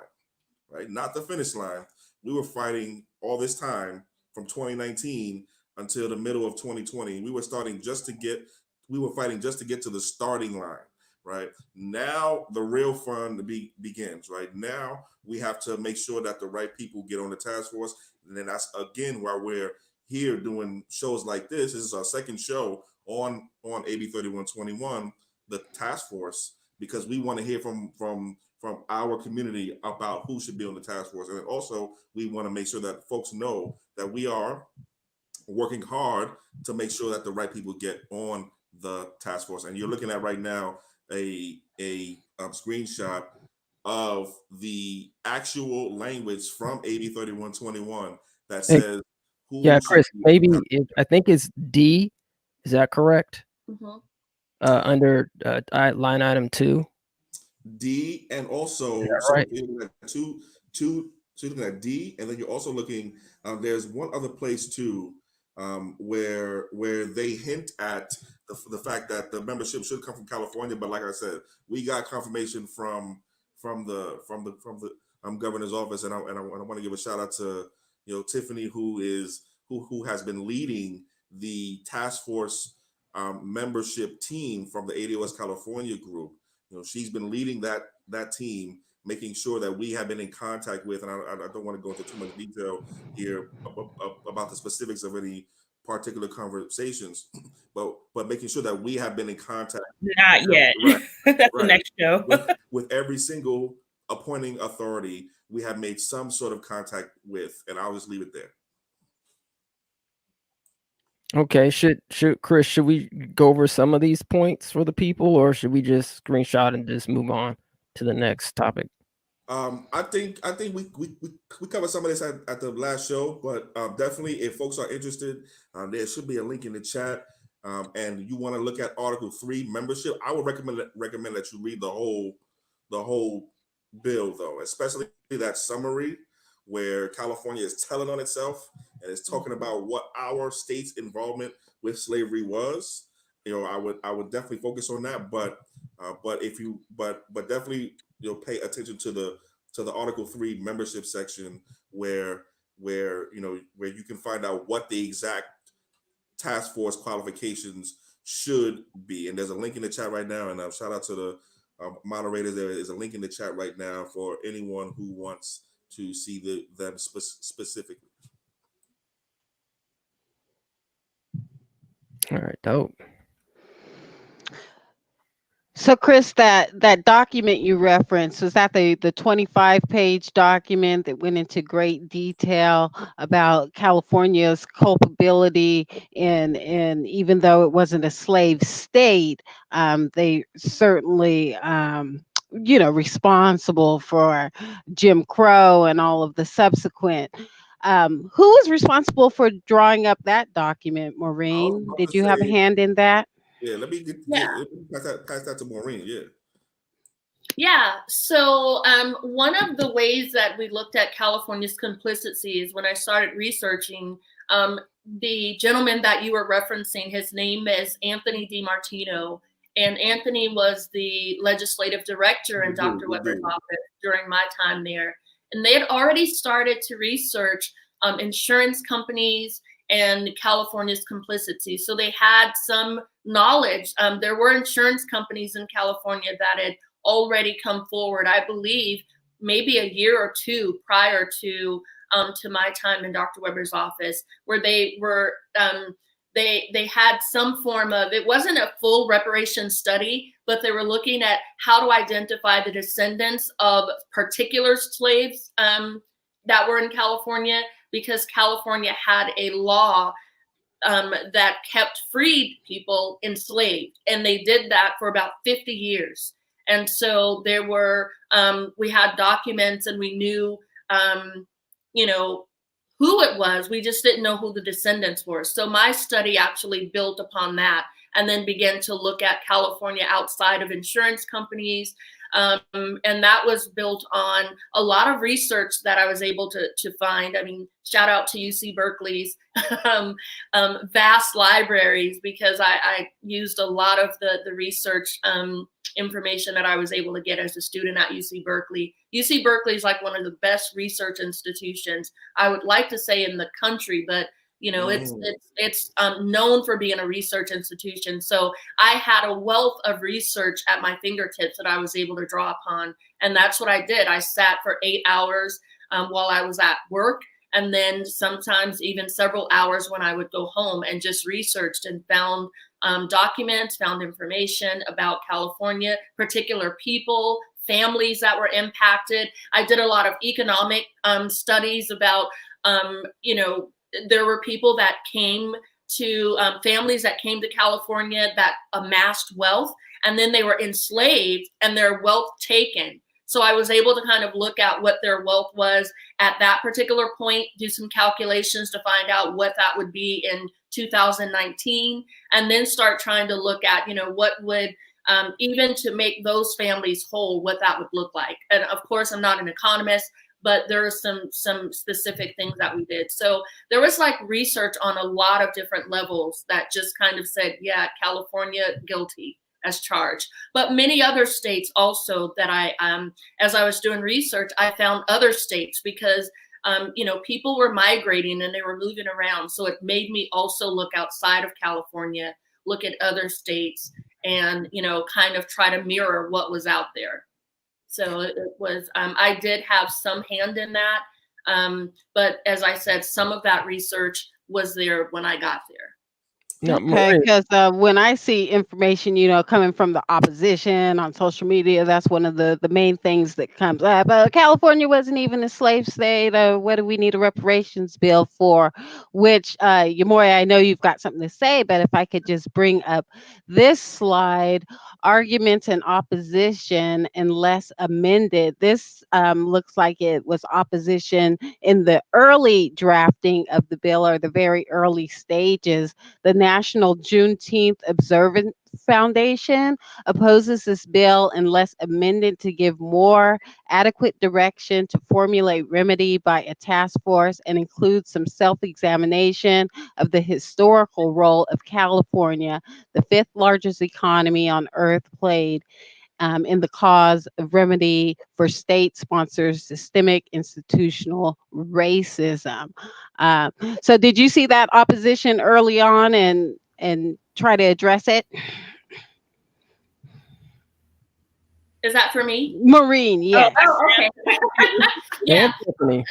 right? Not the finish line. We were fighting all this time from 2019 until the middle of 2020. We were fighting just to get to the starting line, right? Now the real fun begins, right? Now we have to make sure that the right people get on the task force. And then that's again why we're here doing shows like this. This is our second show on AB3121, the task force, because we want to hear from our community about who should be on the task force. And then also we want to make sure that folks know that we are working hard to make sure that the right people get on the task force. And you're looking at right now a screenshot of the actual language from AB 3121 that says who. Yeah, Chris, maybe I think it's D. Is that correct? Mm-hmm. Under line item 2. D, and also right. So you're looking at D, and then you're also looking. There's one other place too, where they hint at the fact that the membership should come from California. But like I said, we got confirmation from the governor's office, and I want to give a shout out to Tiffany, who has been leading the task force membership team from the ADOS California group. She's been leading that team, making sure that we have been in contact with, and I don't want to go into too much detail here about the specifics of any particular conversations, but making sure that we have been in contact. Not yet. Right, That's the next show. with every single appointing authority, we have made some sort of contact with, and I'll just leave it there. Okay, Chris, should we go over some of these points for the people, or should we just screenshot and just move on to the next topic? I think we covered some of this at the last show, but definitely if folks are interested, there should be a link in the chat, and you want to look at Article 3 membership. I would recommend that you read the whole bill, though, especially that summary where California is telling on itself and is talking about what our state's involvement with slavery was. I would definitely focus on that, but definitely pay attention to the Article 3 membership section where you can find out what the exact task force qualifications should be. And there's a link in the chat right now, and shout out to the moderators. There is a link in the chat right now for anyone who wants to see them specifically. All right, dope. So, Chris, that document you referenced, was that the 25-page document that went into great detail about California's culpability in even though it wasn't a slave state, they certainly responsible for Jim Crow and all of the subsequent. Who was responsible for drawing up that document, Maureen? Did you have a hand in that? Yeah, let me pass that to Maureen. Yeah. So one of the ways that we looked at California's complicity is when I started researching the gentleman that you were referencing. His name is Anthony DiMartino, and Anthony was the legislative director in Dr. Weber's office during my time there. And they had already started to research insurance companies and California's complicity. So they had some knowledge. There were insurance companies in California that had already come forward, I believe, maybe a year or two prior to my time in Dr. Weber's office, where they were they had some form of, it wasn't a full reparations study, but they were looking at how to identify the descendants of particular slaves that were in California, because California had a law that kept freed people enslaved, and they did that for about 50 years. And so there were, we had documents, and we knew, you know, who it was. We just didn't know who the descendants were. So my study actually built upon that, and then began to look at California outside of insurance companies. And that was built on a lot of research that I was able to find. I mean, shout out to UC Berkeley's vast libraries, because I used a lot of the research information that I was able to get as a student at UC Berkeley. UC Berkeley is like one of the best research institutions, I would like to say, in the country, but you know, it's known for being a research institution. So I had a wealth of research at my fingertips that I was able to draw upon. And that's what I did. I sat for 8 hours while I was at work, and then sometimes even several hours when I would go home, and just researched and found documents, found information about California, particular people, families that were impacted. I did a lot of economic studies about, you know, there were people that came to, families that came to California that amassed wealth, and then they were enslaved and their wealth taken. So I was able to kind of look at what their wealth was at that particular point, do some calculations to find out what that would be in 2019, and then start trying to look at, you know, what would, even to make those families whole, what that would look like. And of course, I'm not an economist, but there are some specific things that we did. So there was like research on a lot of different levels that just kind of said, yeah, California guilty as charged. But many other states also that I, as I was doing research, I found other states, because, you know, people were migrating and they were moving around. So it made me also look outside of California, look at other states, and, you know, kind of try to mirror what was out there. So it was, I did have some hand in that. But as I said, some of that research was there when I got there. No, Okay, Maureen, because when I see information, you know, coming from the opposition on social media, that's one of the main things that comes up. California wasn't even a slave state. What do we need a reparations bill for? Which, Yamori, I know you've got something to say, but if I could just bring up this slide, arguments and opposition unless amended. This looks like it was opposition in the early drafting of the bill, or the very early stages. The National Juneteenth Observance Foundation opposes this bill unless amended to give more adequate direction to formulate remedy by a task force, and include some self-examination of the historical role of California, the fifth largest economy on earth, played in the cause of remedy for state-sponsored systemic institutional racism. So did you see that opposition early on and try to address it? Is that for me? Maureen, yes. Oh, okay. Yeah. Tiffany.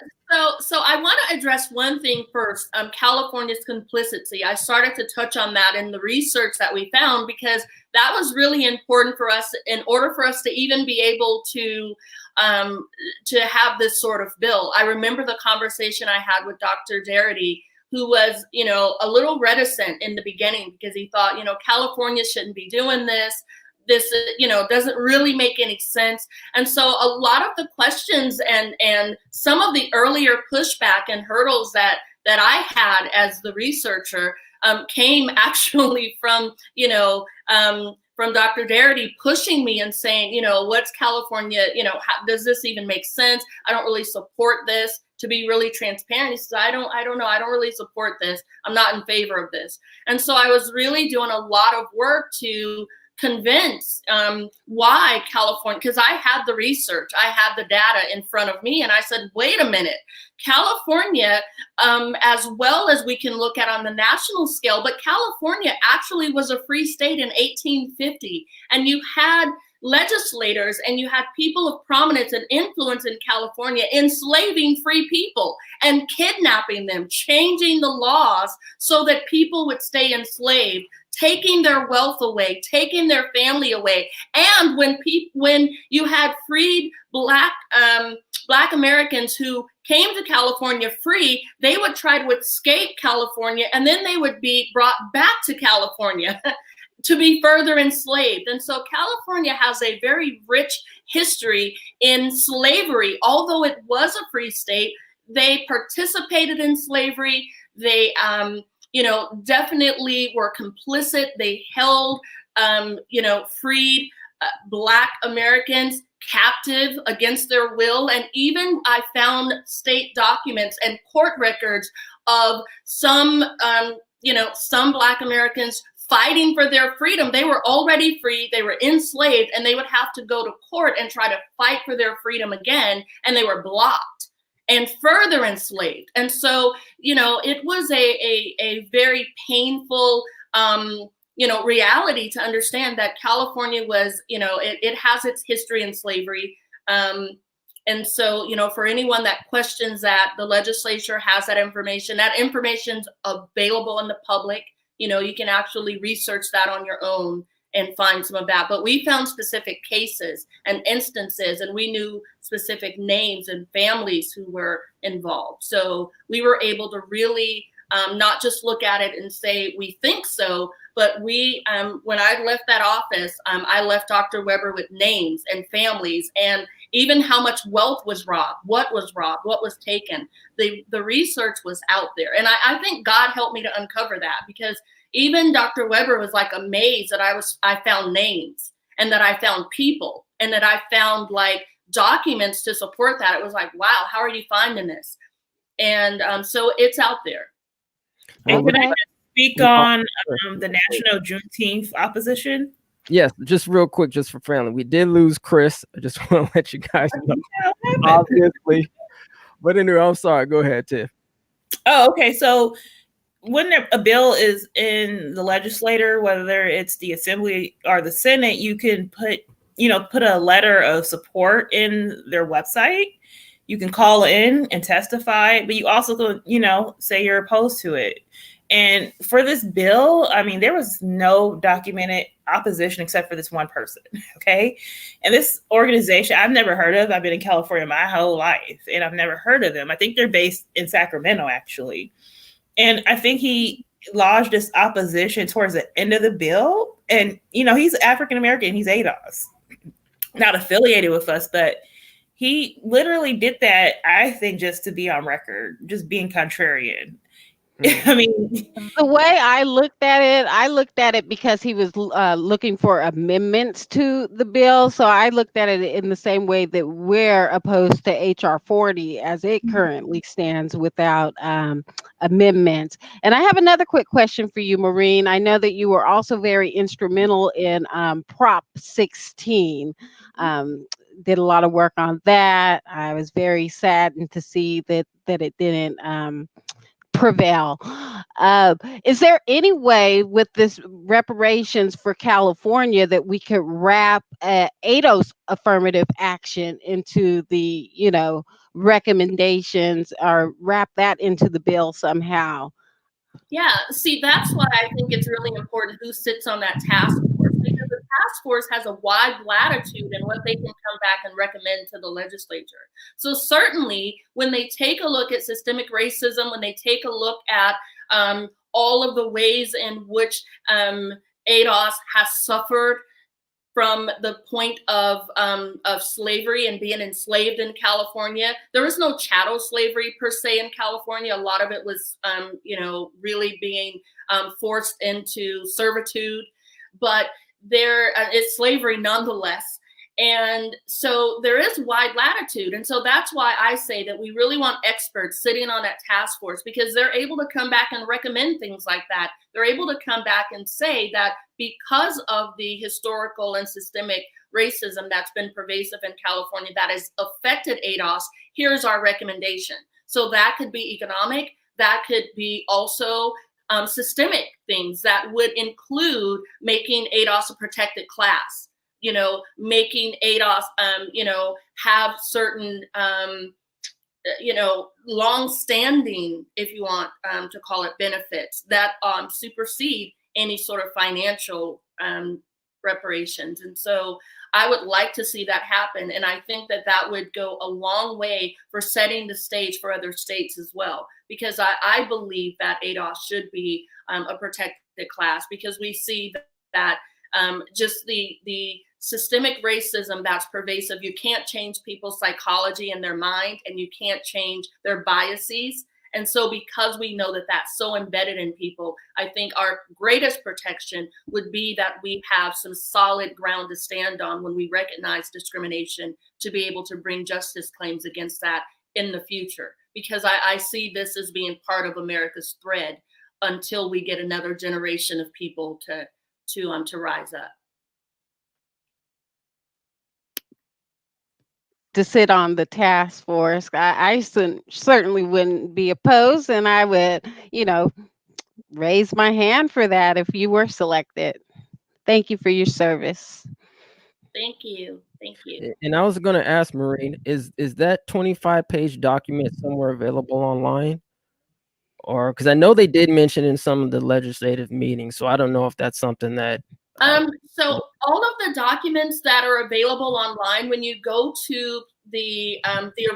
So I want to address one thing first, California's complicity. I started to touch on that in the research that we found, because that was really important for us in order for us to even be able to have this sort of bill. I remember the conversation I had with Dr. Darity, who was, you know, a little reticent in the beginning, because he thought, you know, California shouldn't be doing this. This, you know, doesn't really make any sense. And so a lot of the questions and some of the earlier pushback and hurdles that I had as the researcher came actually from, you know, from Dr. Darity pushing me and saying, you know, what's California, you know, how, does this even make sense? I don't really support this. To be really transparent, he says, I don't know, I don't really support this. I'm not in favor of this. And so I was really doing a lot of work to convince why California, because I had the research, I had the data in front of me, and I said, wait a minute, California, as well as we can look at on the national scale, but California actually was a free state in 1850, and you had legislators and you had people of prominence and influence in California enslaving free people and kidnapping them, changing the laws so that people would stay enslaved, taking their wealth away, taking their family away. And when you had freed Black Americans who came to California free, they would try to escape California, and then they would be brought back to California to be further enslaved. And so California has a very rich history in slavery. Although it was a free state, they participated in slavery. They, definitely were complicit. They held, freed Black Americans captive against their will. And even I found state documents and court records of some Black Americans fighting for their freedom. They were already free, they were enslaved, and they would have to go to court and try to fight for their freedom again, and they were blocked and further enslaved. And so, it was a very painful, reality to understand that California was, it has its history in slavery. And so, for anyone that questions that, the legislature has that information's available in the public. You can actually research that on your own and find some of that. But we found specific cases and instances, and we knew specific names and families who were involved. So we were able to really not just look at it and say, we think so, but we, when I left that office, I left Dr. Weber with names and families, and even how much wealth was robbed, what was taken. The research was out there. And I think God helped me to uncover that, because even Dr. Weber was like amazed that I found names, and that I found people, and that I found like documents to support that. It was like, wow, how are you finding this? And so it's out there. And can I just speak on the National Juneteenth opposition? Yes, just real quick, just for family. We did lose Chris. I just want to let you guys know, obviously. But anyway, I'm sorry. Go ahead, Tiff. Oh, okay. So when a bill is in the legislature, whether it's the Assembly or the Senate, you can put a letter of support in their website. You can call in and testify, but you also can, say you're opposed to it. And for this bill, I mean, there was no documented opposition except for this one person, okay? And this organization I've never heard of. I've been in California my whole life, and I've never heard of them. I think they're based in Sacramento, actually. And I think he lodged this opposition towards the end of the bill. And, he's African-American, he's ADOS, not affiliated with us, but he literally did that, I think, just to be on record, just being contrarian. I mean, the way I looked at it because he was looking for amendments to the bill. So I looked at it in the same way that we're opposed to HR 40 as it currently stands without amendments. And I have another quick question for you, Maureen. I know that you were also very instrumental in Prop 16. Did a lot of work on that. I was very saddened to see that it didn't prevail. Is there any way with this reparations for California that we could wrap ADOS affirmative action into the, recommendations, or wrap that into the bill somehow? Yeah, see, that's why I think it's really important who sits on that task force, because the task force has a wide latitude in what they can come back and recommend to the legislature. So certainly when they take a look at systemic racism, when they take a look at all of the ways in which ADOS has suffered from the point of slavery and being enslaved in California. There was no chattel slavery per se in California. A lot of it was, really being forced into servitude, but there is slavery nonetheless. And so there is wide latitude. And so that's why I say that we really want experts sitting on that task force, because they're able to come back and recommend things like that. They're able to come back and say that because of the historical and systemic racism that's been pervasive in California that has affected ADOS, here's our recommendation. So that could be economic, that could be also systemic things that would include making ADOS a protected class. Making ADOS, have certain, long-standing, if you want to call it, benefits that supersede any sort of financial reparations. And so I would like to see that happen. And I think that that would go a long way for setting the stage for other states as well, because I believe that ADOS should be a protected class, because we see that just the systemic racism that's pervasive. You can't change people's psychology and their mind, and you can't change their biases. And so because we know that that's so embedded in people, I think our greatest protection would be that we have some solid ground to stand on when we recognize discrimination, to be able to bring justice claims against that in the future. Because I see this as being part of America's thread until we get another generation of people to rise up. To sit on the task force. I certainly wouldn't be opposed, and I would, raise my hand for that if you were selected. Thank you for your service. Thank you. Thank you. And I was going to ask Maureen, is that 25-page document somewhere available online? Or because I know they did mention in some of the legislative meetings, so I don't know if that's something that. So all of the documents that are available online, when you go to the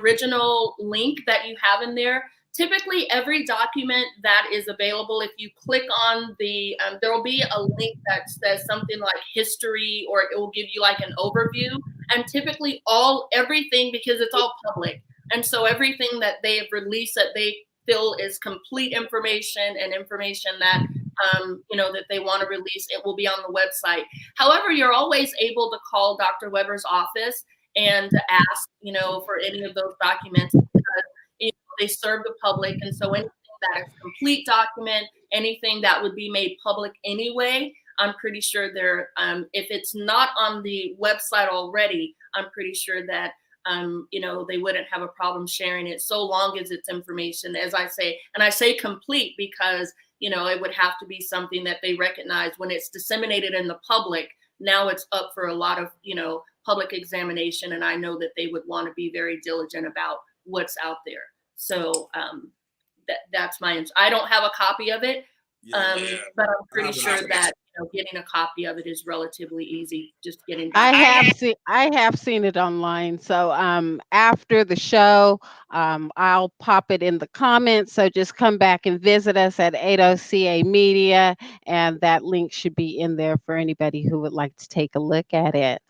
original link that you have in there, typically every document that is available, if you click on the, there will be a link that says something like history, or it will give you like an overview. And typically everything, because it's all public. And so everything that they have released that they feel is complete information, and information that that they want to release, it will be on the website. However, you're always able to call Dr. Weber's office and ask, for any of those documents, because they serve the public. And so anything that is complete document, anything that would be made public anyway, I'm pretty sure if it's not on the website already, I'm pretty sure that they wouldn't have a problem sharing it, so long as it's information, as I say. And I say complete because it would have to be something that they recognize when it's disseminated in the public. Now it's up for a lot of, public examination. And I know that they would want to be very diligent about what's out there. So that's my answer. I don't have a copy of it, but I'm pretty sure that getting a copy of it is relatively easy. Just getting. I have seen it online. So after the show, I'll pop it in the comments. So just come back and visit us at 80CA Media, and that link should be in there for anybody who would like to take a look at it.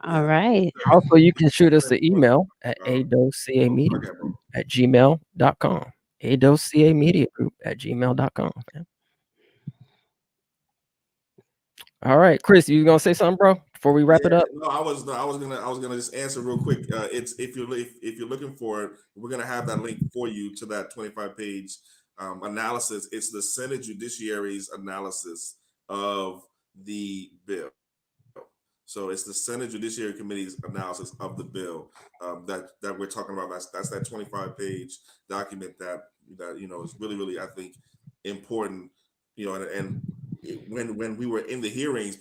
All right. Also, you can shoot us an email at adoscamediagroup@gmail.com. adoscamediagroup@gmail.com. All right, Chris, you gonna say something, bro, before we wrap it up? No, I was gonna just answer real quick. It's if you're looking for it, we're gonna have that link for you to that 25-page analysis. It's the Senate Judiciary's analysis of the bill. So it's the Senate Judiciary Committee's analysis of the bill that we're talking about. That's that 25-page document that is really, I think, important. And when we were in the hearings,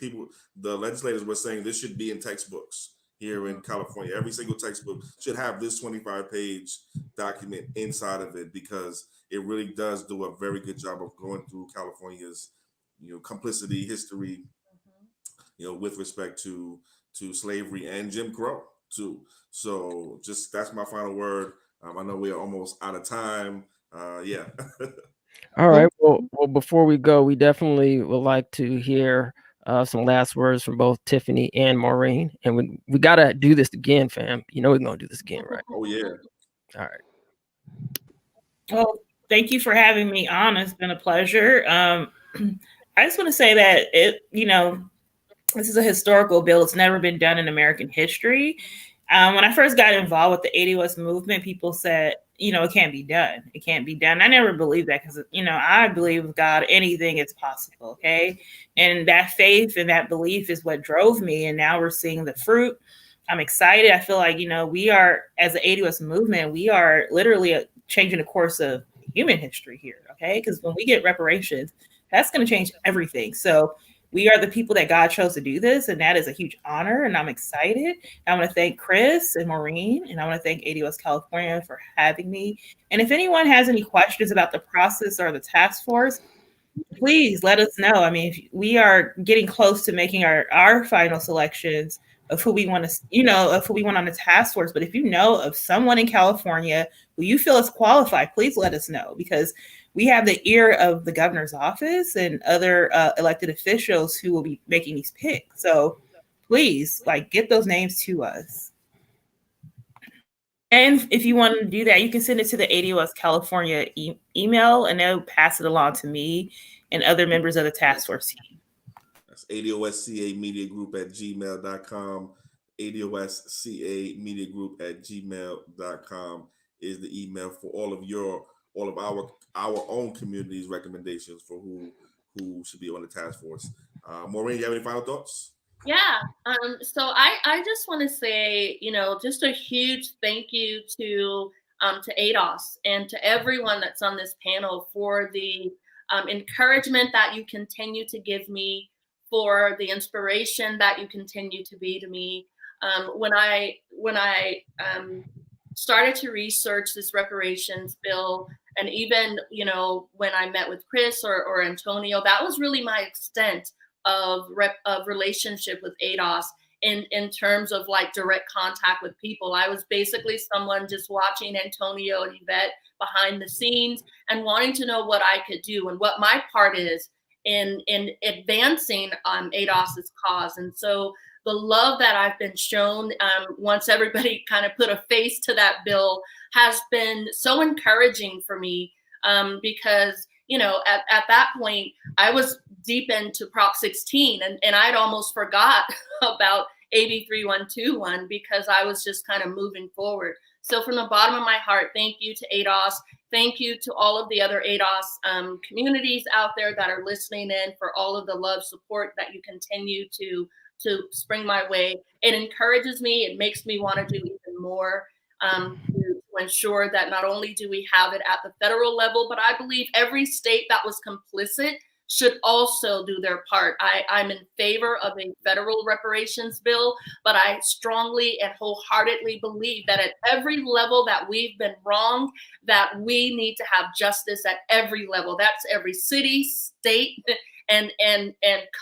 the legislators were saying this should be in textbooks here in California. Every single textbook should have this 25-page document inside of it, because it really does do a very good job of going through California's complicity history, with respect to slavery and Jim Crow too. So just that's my final word. I know we're almost out of time. Yeah. All right. Well, before we go, we definitely would like to hear some last words from both Tiffany and Maureen. And we got to do this again, fam. We're going to do this again, right? Oh, yeah. All right. Well, thank you for having me on. It's been a pleasure. I just want to say that this is a historical bill. It's never been done in American history. When I first got involved with the ADOS movement, people said, it can't be done. It can't be done. I never believed that, because, I believe with God, anything is possible. Okay. And that faith and that belief is what drove me. And now we're seeing the fruit. I'm excited. I feel like, we are, as the ADOS movement, we are literally changing the course of human history here. Okay. Because when we get reparations, that's going to change everything. So we are the people that God chose to do this, and that is a huge honor, and I'm excited. I want to thank Chris and Maureen, and I want to thank ADOS California for having me. And if anyone has any questions about the process or the task force, please let us know. I mean, if we are getting close to making our final selections of who we want to, of who we want on the task force. But if you know of someone in California who you feel is qualified, please let us know, because we have the ear of the governor's office and other elected officials who will be making these picks. So please, get those names to us. And if you want to do that, you can send it to the ADOS California email, and they'll pass it along to me and other members of the task force team. That's ADOSCA Media Group at gmail.com. ADOSCA Media Group at gmail.com is the email for all of our own community's recommendations for who should be on the task force. Maureen, you have any final thoughts? Yeah. So I just want to say, just a huge thank you to ADOS and to everyone that's on this panel for the encouragement that you continue to give me, for the inspiration that you continue to be to me. When I started to research this reparations bill, and even when I met with Chris or Antonio, that was really my extent of relationship with ADOS in terms of direct contact with people. I was basically someone just watching Antonio and Yvette behind the scenes and wanting to know what I could do and what my part is in advancing ADOS's cause. And so the love that I've been shown once everybody kind of put a face to that bill has been so encouraging for me, because at that point I was deep into Prop 16 and I'd almost forgot about AB3121 because I was just kind of moving forward. So from the bottom of my heart, thank you to ADOS. Thank you to all of the other ADOS communities out there that are listening in, for all of the love, support that you continue to spring my way. It encourages me. It makes me want to do even more to ensure that not only do we have it at the federal level, but I believe every state that was complicit should also do their part. I'm in favor of a federal reparations bill, but I strongly and wholeheartedly believe that at every level that we've been wronged, that we need to have justice at every level. That's every city, state, and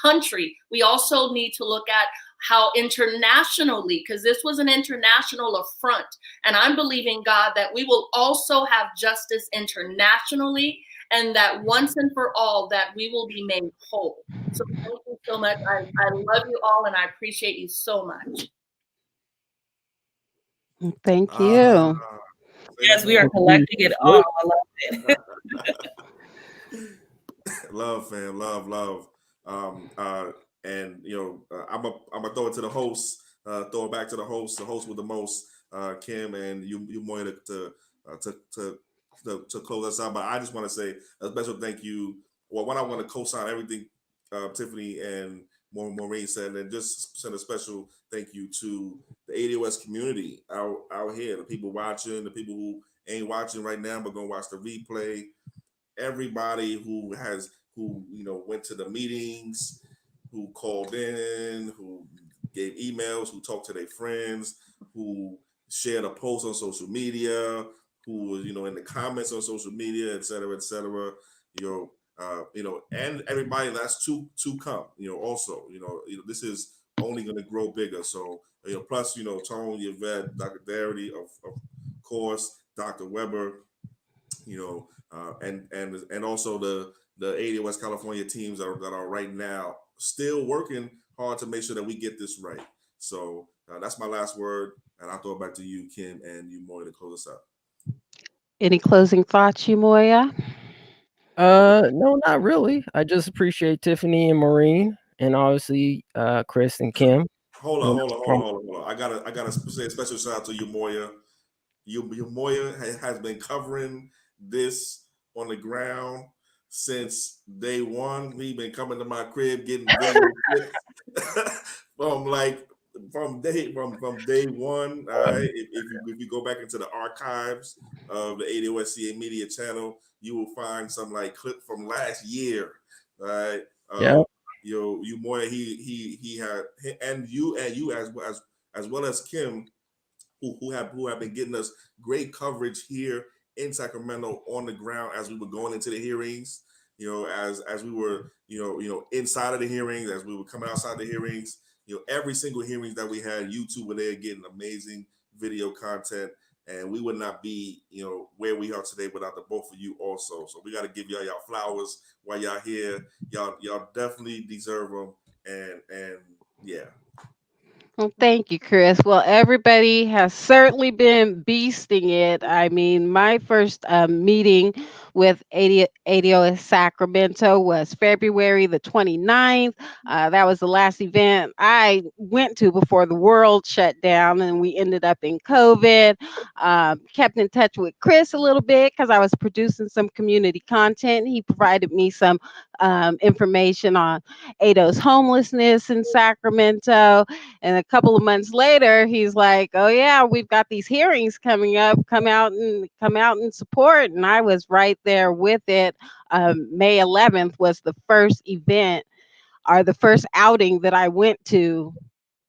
country. We also need to look at how internationally, because this was an international affront, and I'm believing, God, that we will also have justice internationally, and that once and for all, that we will be made whole. So thank you so much. I love you all, and I appreciate you so much. Thank you. Yes, we are collecting it all. I love it. Love, fam, love. And I'm gonna throw it to the host, throw it back to the host with the most, Kim, and you more to close us out. But I just want to say a special thank you. Well, one, I want to co-sign everything Tiffany and Maureen said, and just send a special thank you to the ADOS community out here, the people watching, the people who ain't watching right now but gonna watch the replay. Everybody who went to the meetings, who called in, who gave emails, who talked to their friends, who shared a post on social media, who was in the comments on social media, et cetera, and everybody that's to come. Also, this is only going to grow bigger. So plus Tone, Yvette, Dr. Darity, of course, Dr. Weber, and also the ADOS California teams that are right now still working hard to make sure that we get this right. So that's my last word, and I'll throw it back to you, Kim, and you, Moya, to close us out. Any closing thoughts, you, Moya? No, not really. I just appreciate Tiffany and Maureen, and obviously Chris and Kim. Hold on. I gotta say a special shout out to you, Moya. Moya has been covering this on the ground since day one. We've been coming to my crib getting video from day one. All right. If you go back into the archives of the ADOSCA Media channel, you will find some clip from last year. All right. You Moya, he had, and you as well as Kim, who have been getting us great coverage here in Sacramento on the ground as we were going into the hearings. as we were, inside of the hearings, as we were coming outside the hearings, every single hearings that we had, YouTube were there getting amazing video content, and we would not be, where we are today without the both of you also. So we got to give y'all flowers while y'all here. Y'all definitely deserve them, and yeah. Well, thank you, Chris. Well, everybody has certainly been beasting it. I mean, my first meeting with ADOS Sacramento was February the 29th. That was the last event I went to before the world shut down, and we ended up in COVID. Kept in touch with Chris a little bit because I was producing some community content. He provided me some information on ADOS homelessness in Sacramento. And a couple of months later, he's like, "Oh yeah, we've got these hearings coming up. Come out and support." And I was right there with it. May 11th was the first event or the first outing that I went to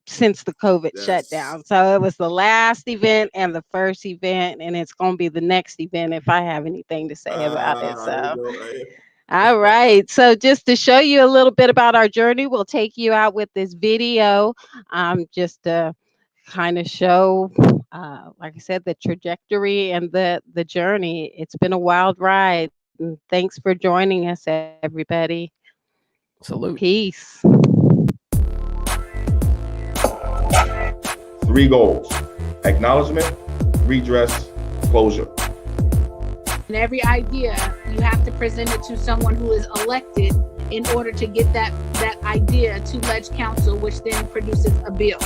since the COVID shutdown. So it was the last event and the first event, and it's going to be the next event if I have anything to say about it. So. All right. So just to show you a little bit about our journey, we'll take you out with this video just to kind of show, like I said, the trajectory and the journey. It's been a wild ride. And thanks for joining us, everybody. Salute. Peace. 3 goals: acknowledgement, redress, closure. And every idea, you have to present it to someone who is elected in order to get that idea to Ledge Council, which then produces a bill.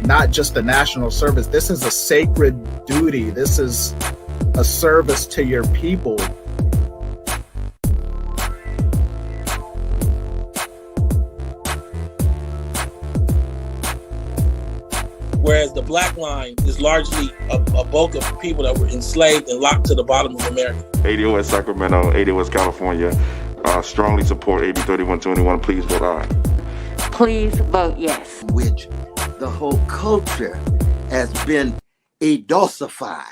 Not just a national service. This is a sacred duty. This is a service to your people. Whereas the black line is largely a bulk of people that were enslaved and locked to the bottom of America. ADOS Sacramento, ADOS California, strongly support AB3121. Please vote aye. Please vote yes. Which the whole culture has been adosified.